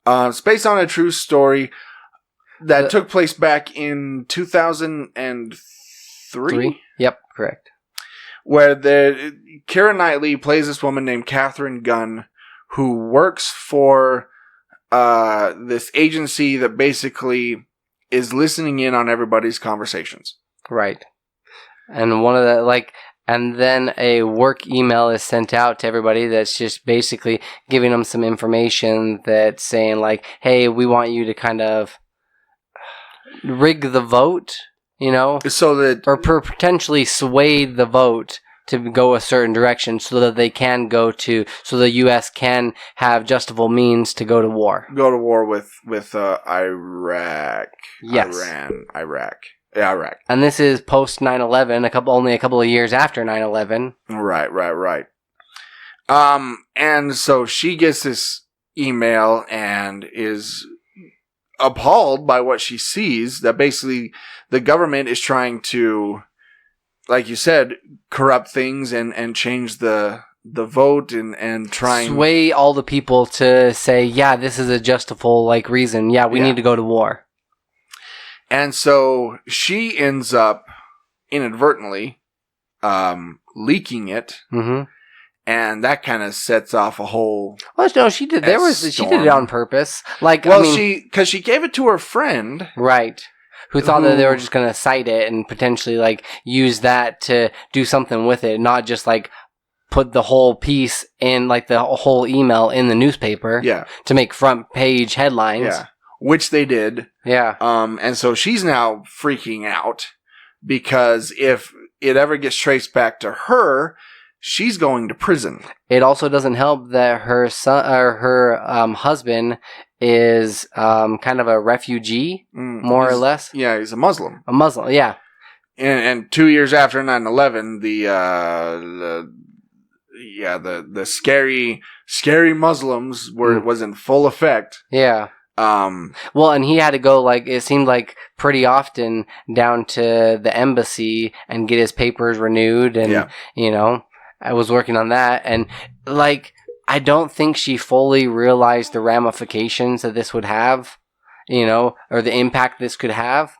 It's based on a true story that took place back in 2003. Yep, correct. Where Keira Knightley plays this woman named Catherine Gunn, who works for this agency that basically is listening in on everybody's conversations. Right. And one of the, and then a work email is sent out to everybody that's just basically giving them some information that's saying, hey, we want you to kind of rig the vote, so that, or potentially sway the vote to go a certain direction so that they can so the U.S. can have justifiable means to go to war. Go to war with Iraq. Yes. Iraq. Yeah, Iraq. And this is post 9/11, only a couple of years after 9/11. Right. And so she gets this email and is appalled by what she sees, that basically the government is trying to, like you said, corrupt things and change the vote and trying sway all the people to say, yeah, this is a justifiable reason. Yeah, we need to go to war. And so she ends up inadvertently leaking it. Mm-hmm. And that kind of sets off a whole. Well, no, she did. She did it on purpose. Because she gave it to her friend, right? Who thought that they were just going to cite it and potentially use that to do something with it, not just put the whole piece in the whole email in the newspaper. Yeah. To make front page headlines. Yeah. Which they did. Yeah. And so she's now freaking out because if it ever gets traced back to her, she's going to prison. It also doesn't help that her son or her husband is kind of a refugee, more or less. Yeah, he's a Muslim. A Muslim, yeah. And 2 years after 9/11, the scary Muslims was in full effect. Yeah. Well, and he had to go, it seemed pretty often down to the embassy and get his papers renewed. And, I was working on that. And, I don't think she fully realized the ramifications that this would have, or the impact this could have.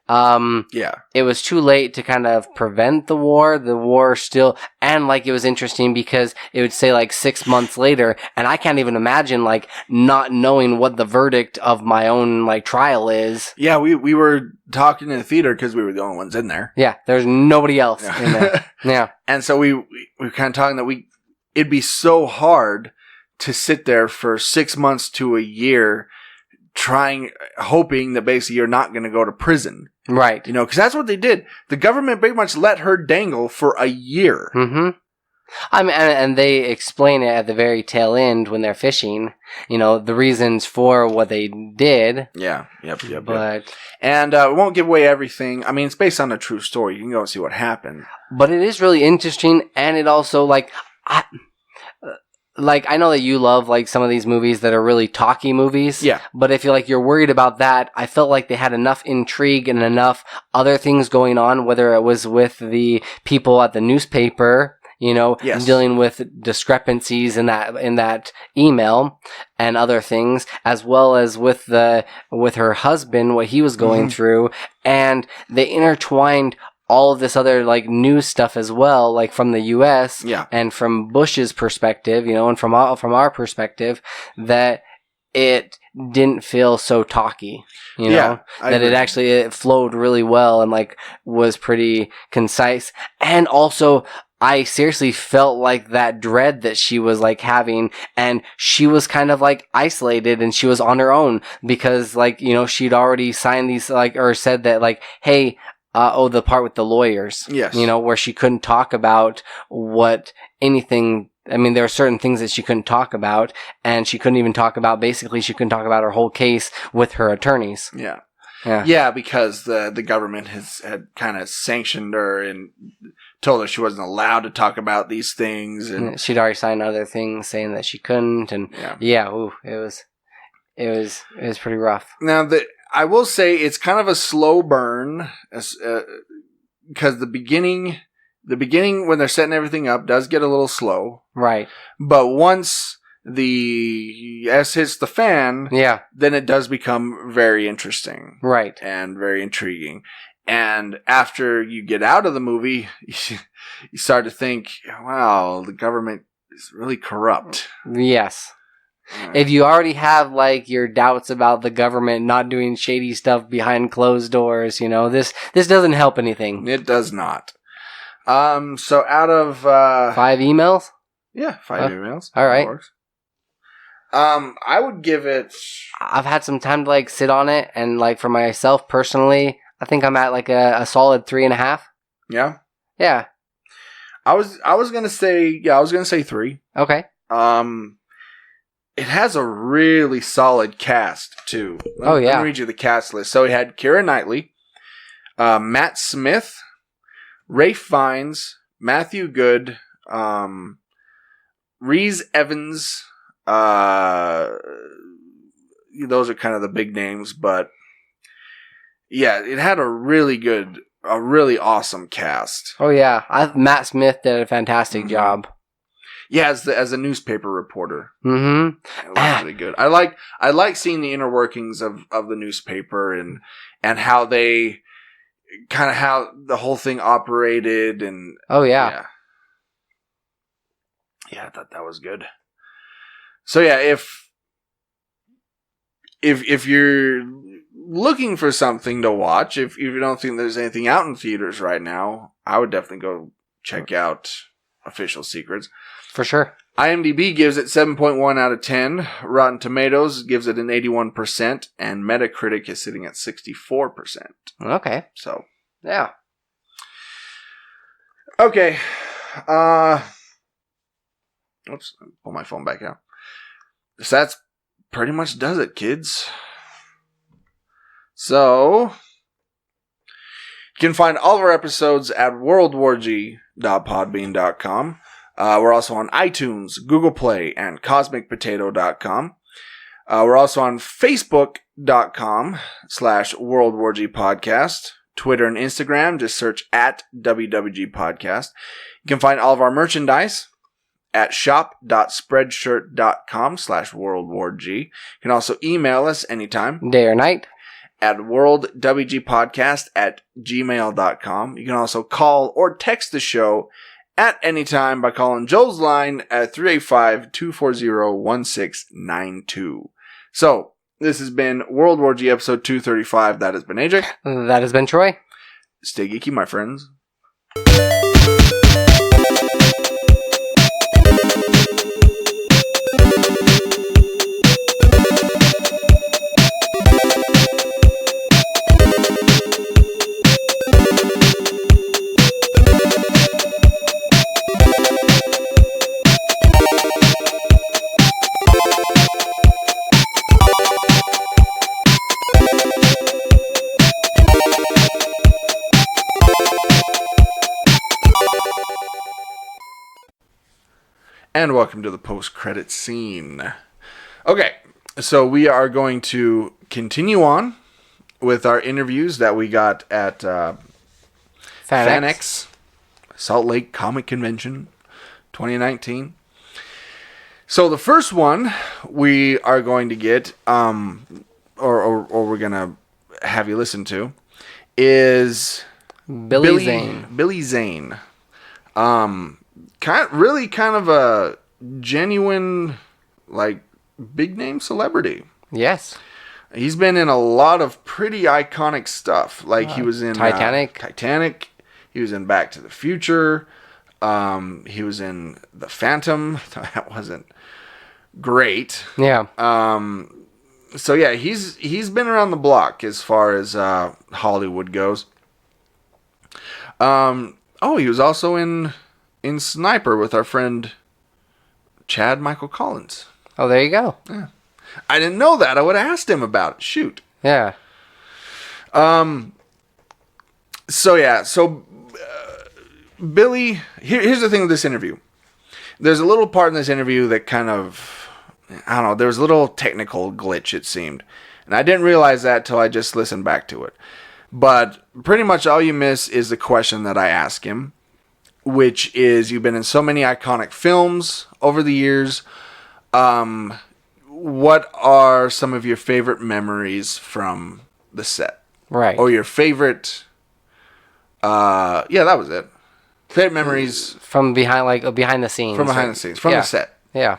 It was too late to kind of prevent the war. The war still, and it was interesting because it would say 6 months later, and I can't even imagine not knowing what the verdict of my own trial is. Yeah, we were talking in the theater because we were the only ones in there. Yeah, there's nobody else in there. Yeah, and so we were kind of talking that it'd be so hard to sit there for 6 months to a year hoping that basically you're not going to go to prison. Right. Because that's what they did. The government pretty much let her dangle for a year. Mm-hmm. I mean, and they explain it at the very tail end when they're fishing, the reasons for what they did. Yeah. Yep. But. And we won't give away everything. I mean, it's based on a true story. You can go and see what happened. But it is really interesting, and it also, I know that you love some of these movies that are really talky movies. Yeah. But if you're worried about that, I felt like they had enough intrigue and enough other things going on, whether it was with the people at the newspaper, yes. dealing with discrepancies in that email and other things, as well as with her husband, what he was going through, and they intertwined all of this other news stuff as well, from the U.S. and from Bush's perspective, and from our perspective, that it didn't feel so talky, that it flowed really well and was pretty concise. And also, I seriously felt that dread that she was having, and she was kind of isolated, and she was on her own because she'd already signed these or said that hey. The part with the lawyers. Yes. Where she couldn't talk about anything. I mean, there are certain things that she couldn't talk about, and she couldn't even talk about, basically, she couldn't talk about her whole case with her attorneys. Yeah. Yeah. Yeah, because the government had kind of sanctioned her and told her she wasn't allowed to talk about these things. And she'd already signed other things saying that she couldn't, and it was pretty rough. Now, I will say it's kind of a slow burn, because the beginning when they're setting everything up does get a little slow. Right. But once the S hits the fan, then it does become very interesting. Right. And very intriguing. And after you get out of the movie, you start to think, wow, the government is really corrupt. Yes. If you already have like your doubts about the government not doing shady stuff behind closed doors, this doesn't help anything. It does not. So out of 5 emails? Yeah, 5 emails. All right. I would give it. I've had some time to like sit on it, and like for myself personally, I think I'm at like a solid 3.5. Yeah. Yeah. I was gonna say 3. Okay. It has a really solid cast, too. Let me read you the cast list. So it had Keira Knightley, Matt Smith, Ralph Fiennes, Matthew Good, Reese Evans. Those are kind of the big names, but yeah, it had a really awesome cast. Oh, yeah. Matt Smith did a fantastic job. Yeah, as a newspaper reporter. Mm-hmm. It was really good. I like seeing the inner workings of the newspaper and how they kind of how the whole thing operated and yeah, I thought that was good. So yeah, if you're looking for something to watch, if you don't think there's anything out in theaters right now, I would definitely go check out Official Secrets. For sure. IMDb gives it 7.1 out of 10. Rotten Tomatoes gives it an 81%. And Metacritic is sitting at 64%. Okay. So. Yeah. Okay. Oops. Pull my phone back out. So that's pretty much does it, kids. So. You can find all of our episodes at worldwarg.podbean.com. We're also on iTunes, Google Play, and CosmicPotato.com. We're also on Facebook.com/WorldWarG Twitter and Instagram, just search at WWG Podcast. You can find all of our merchandise at shop.spreadshirt.com/WorldWarG. You can also email us anytime. Day or night. At worldwgpodcast@gmail.com. You can also call or text the show at any time by calling Joel's line at 385-240-1692. So, this has been World War G episode 235. That has been AJ. That has been Troy. Stay geeky, my friends. And welcome to the post-credit scene. Okay, so we are going to continue on with our interviews that we got at FanX, Salt Lake Comic Convention 2019. So the first one we are going to get, or we're going to have you listen to, is Billy Zane. Billy Zane. Kind of a genuine, like, big name celebrity. Yes. He's been in a lot of pretty iconic stuff. Like he was in Titanic. He was in Back to the Future. He was in The Phantom. That wasn't great. Yeah. So yeah, he's been around the block as far as Hollywood goes. He was also in Sniper with our friend Chad Michael Collins. Oh, there you go. Yeah. I didn't know that. I would have asked him about it. Shoot. Yeah. Billy, here's the thing with this interview. There's a little part in this interview that kind of, I don't know, there was a little technical glitch, it seemed. And I didn't realize that till I just listened back to it. But pretty much all you miss is the question that I ask him, which is, you've been in so many iconic films over the years. What are some of your favorite memories from the set? Right. Or your favorite... yeah, that was it. Favorite memories... From behind the scenes. From behind the scenes. From the set. Yeah.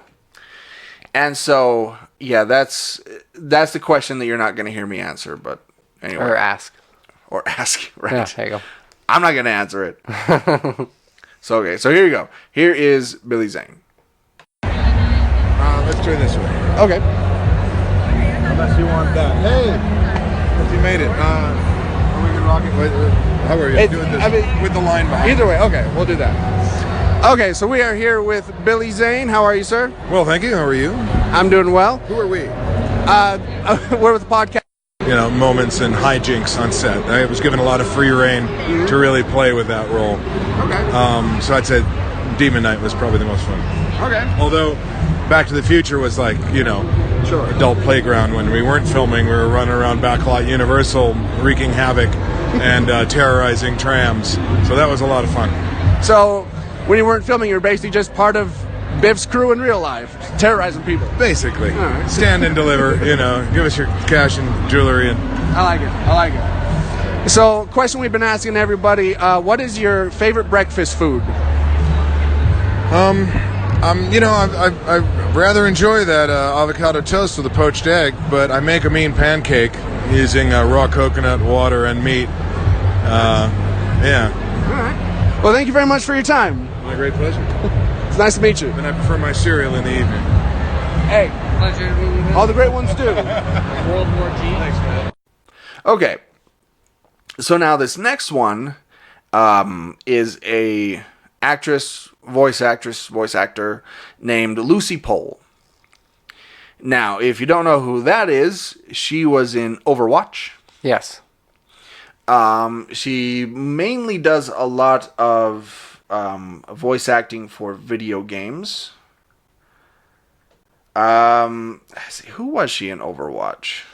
And so, yeah, that's the question that you're not going to hear me answer, but anyway. Or ask, right. Yeah, there you go. I'm not going to answer it. So here you go. Here is Billy Zane. Let's turn this way. Okay. Unless you want that. Hey! You made it. Are we going to rock it? How are you doing this? With the line behind. Either way. Okay, we'll do that. Okay, so we are here with Billy Zane. How are you, sir? Well, thank you. How are you? I'm doing well. Who are we? We're with the podcast. Moments and hijinks on set. I was given a lot of free reign to really play with that role. Okay. So I'd say Demon Knight was probably the most fun. Okay. Although Back to the Future was like, sure, adult playground. When we weren't filming, we were running around Backlot Universal wreaking havoc and terrorizing trams. So that was a lot of fun. So when you weren't filming, you were basically just part of Biff's crew in real life, terrorizing people. Basically. Right. Stand and deliver, give us your cash and jewelry. And I like it. So, question we've been asking everybody, what is your favorite breakfast food? I rather enjoy that avocado toast with a poached egg, but I make a mean pancake using raw coconut, water, and meat. Yeah. All right. Well, thank you very much for your time. My great pleasure. It's nice to meet you. And I prefer my cereal in the evening. Hey. Pleasure to meet you. All the great ones do. World War G. Thanks, man. Okay. So now this next one is a voice actor named Lucy Pohl. Now, if you don't know who that is, she was in Overwatch. Yes. She mainly does a lot of voice acting for video games. Let's see, who was she in Overwatch?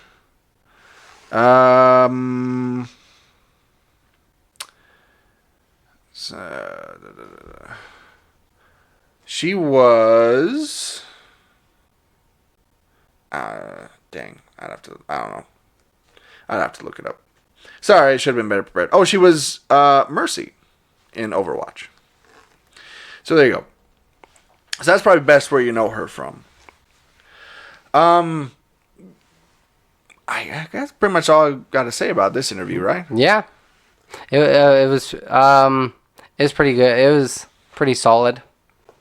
She was. Dang, I don't know. I'd have to look it up. Sorry, I should have been better prepared. Oh, she was Mercy in Overwatch. So there you go. So that's probably best where you know her from. I guess that's pretty much all I got to say about this interview, right? Yeah. It was pretty good. It was pretty solid.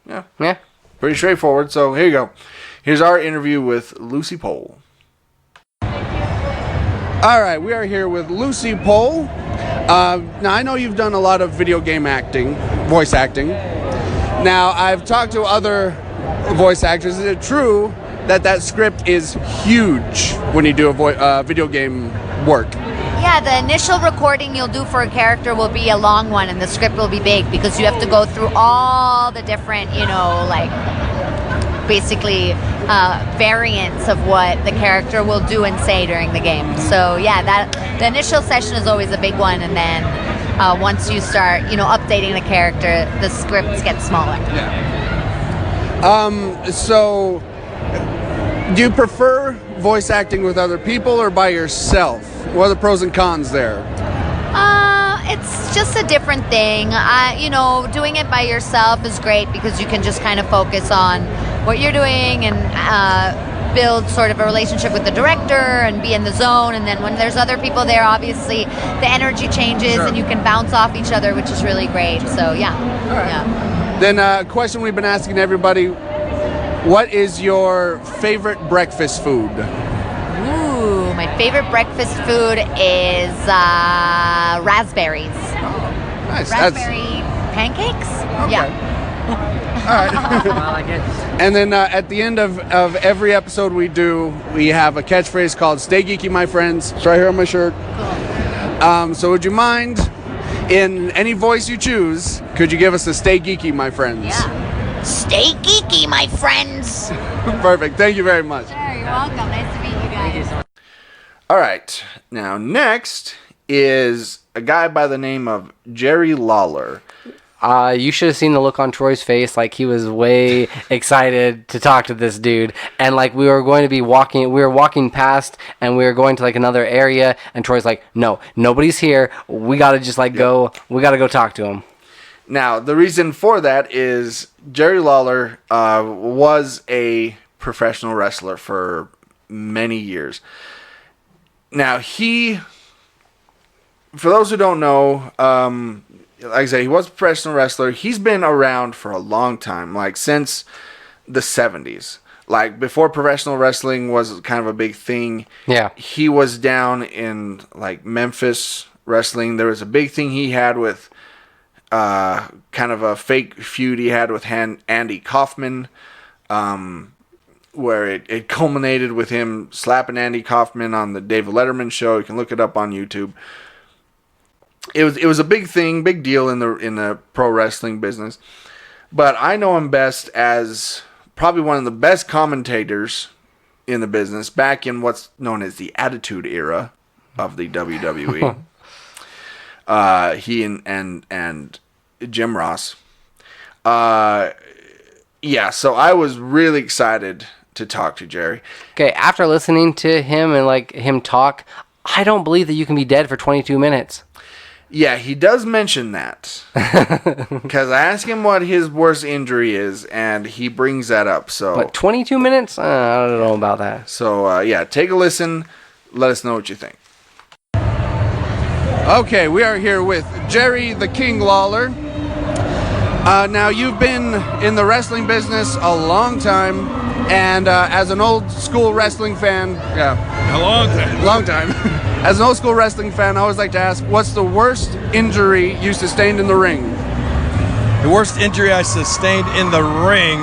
Yeah. Yeah. Pretty straightforward. So here you go. Here's our interview with Lucy Pohl. All right, we are here with Lucy Pohl. Now, I know you've done a lot of video game acting, voice acting. Now, I've talked to other voice actors. Is it true that script is huge when you do a video game work? Yeah, the initial recording you'll do for a character will be a long one, and the script will be big because you have to go through all the different, basically variants of what the character will do and say during the game. So yeah, the initial session is always a big one, and then once you start, updating the character, the scripts get smaller. Yeah. So, do you prefer voice acting with other people or by yourself? What are the pros and cons there? It's just a different thing. Doing it by yourself is great because you can just kind of focus on what you're doing and build sort of a relationship with the director and be in the zone. And then when there's other people there, obviously the energy changes and you can bounce off each other, which is really great. So yeah. All right. Yeah. Then a question we've been asking everybody: what is your favorite breakfast food? Ooh, my favorite breakfast food is raspberries. Oh, nice. Raspberry pancakes? Okay. Yeah. All right. I like it. And then at the end of every episode we do, we have a catchphrase called "Stay Geeky, my friends." It's right here on my shirt. Cool. So would you mind, in any voice you choose, could you give us a "Stay Geeky, my friends"? Yeah. Stay geeky, my friends. Perfect. Thank you very much. Sure, you're welcome. Nice to meet you guys. All right. Now, next is a guy by the name of Jerry Lawler. You should have seen the look on Troy's face. Like, he was way excited to talk to this dude. And, like, we were walking past, and we were going to, like, another area, and Troy's like, no, nobody's here. We got to just, like, go talk to him. Now, the reason for that is Jerry Lawler was a professional wrestler for many years. Now, for those who don't know, like I said, he was a professional wrestler. He's been around for a long time, like since the 70s. Like, before professional wrestling was kind of a big thing. Yeah. He was down in, like, Memphis wrestling. There was a big thing he had with kind of a fake feud he had with Andy Kaufman, where it culminated with him slapping Andy Kaufman on the David Letterman show. You can look it up on YouTube. It was a big thing, big deal in the pro wrestling business. But I know him best as probably one of the best commentators in the business back in what's known as the Attitude Era of the WWE. He and Jim Ross. Yeah, so I was really excited to talk to Jerry. Okay, after listening to him and like him talk, I don't believe that you can be dead for 22 minutes. Yeah, he does mention that. Because I asked him what his worst injury is, and he brings that up. So, but 22 minutes? I don't know about that. So, yeah, take a listen. Let us know what you think. Okay, we are here with Jerry the King Lawler. Now, you've been in the wrestling business a long time, and as an old school wrestling fan, a long time. As an old school wrestling fan, I always like to ask, what's the worst injury you sustained in the ring? The worst injury I sustained in the ring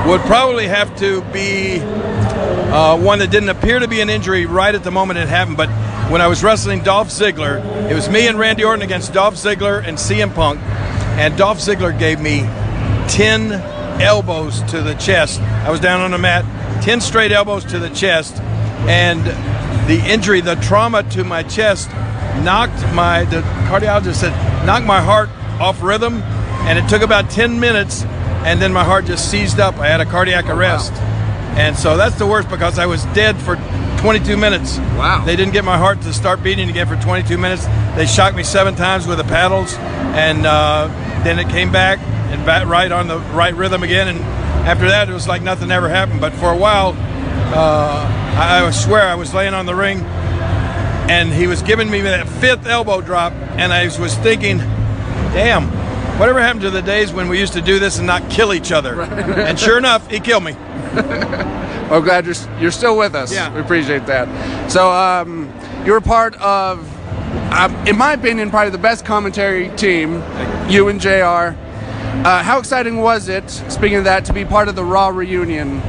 would probably have to be one that didn't appear to be an injury right at the moment it happened, but when I was wrestling Dolph Ziggler, it was me and Randy Orton against Dolph Ziggler and CM Punk, and Dolph Ziggler gave me 10 elbows to the chest. I was down on the mat, 10 straight elbows to the chest, and the injury, the trauma to my chest the cardiologist said, knocked my heart off rhythm, and it took about 10 minutes, and then my heart just seized up. I had a cardiac arrest. Wow. And so that's the worst because I was dead for 22 minutes. Wow. They didn't get my heart to start beating again for 22 minutes. They shocked me 7 times with the paddles, and then it came back and right on the right rhythm again, and after that it was like nothing ever happened. But for a while, I swear I was laying on the ring, and he was giving me that 5th elbow drop, and I was thinking, damn, whatever happened to the days when we used to do this and not kill each other? Right. And sure enough, he killed me. Well, glad you're still with us. Yeah. We appreciate that. So you were part of, in my opinion, probably the best commentary team, you and JR. How exciting was it, speaking of that, to be part of the Raw reunion?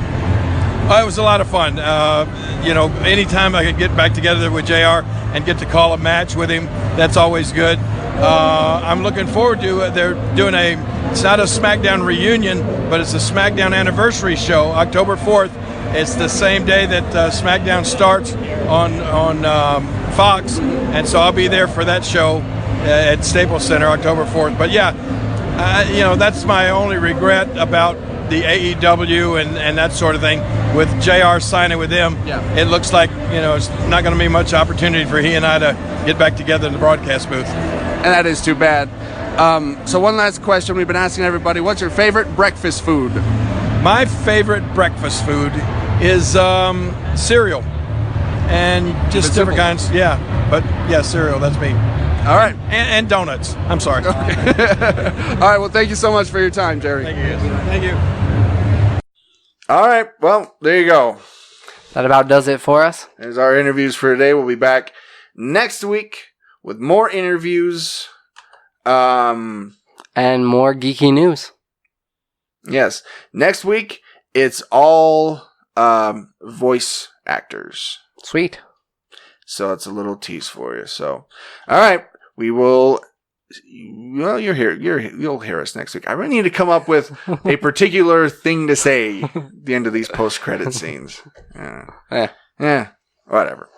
It was a lot of fun. Anytime I could get back together with JR and get to call a match with him, that's always good. I'm looking forward to they're doing it's not a SmackDown reunion, but it's a SmackDown anniversary show, October 4th. It's the same day that SmackDown starts on Fox, and so I'll be there for that show at Staples Center, October 4th. But yeah, that's my only regret about the AEW and that sort of thing. With JR signing with them, It looks like it's not going to be much opportunity for he and I to get back together in the broadcast booth. And that is too bad. So one last question we've been asking everybody: what's your favorite breakfast food? My favorite breakfast food is cereal, and just different kinds. Yeah, but yeah, cereal. That's me. All right, and donuts. I'm sorry. Okay. All right. Well, thank you so much for your time, Jerry. Thank you. Thank you. All right. Well, there you go. That about does it for us. There's our interviews for today. We'll be back next week with more interviews. And more geeky news. Yes. Next week, it's all voice actors. Sweet. So it's a little tease for you. So, all right. We will... Well, you're here. You'll hear us next week. I really need to come up with a particular thing to say at the end of these post-credit scenes. Yeah. Whatever.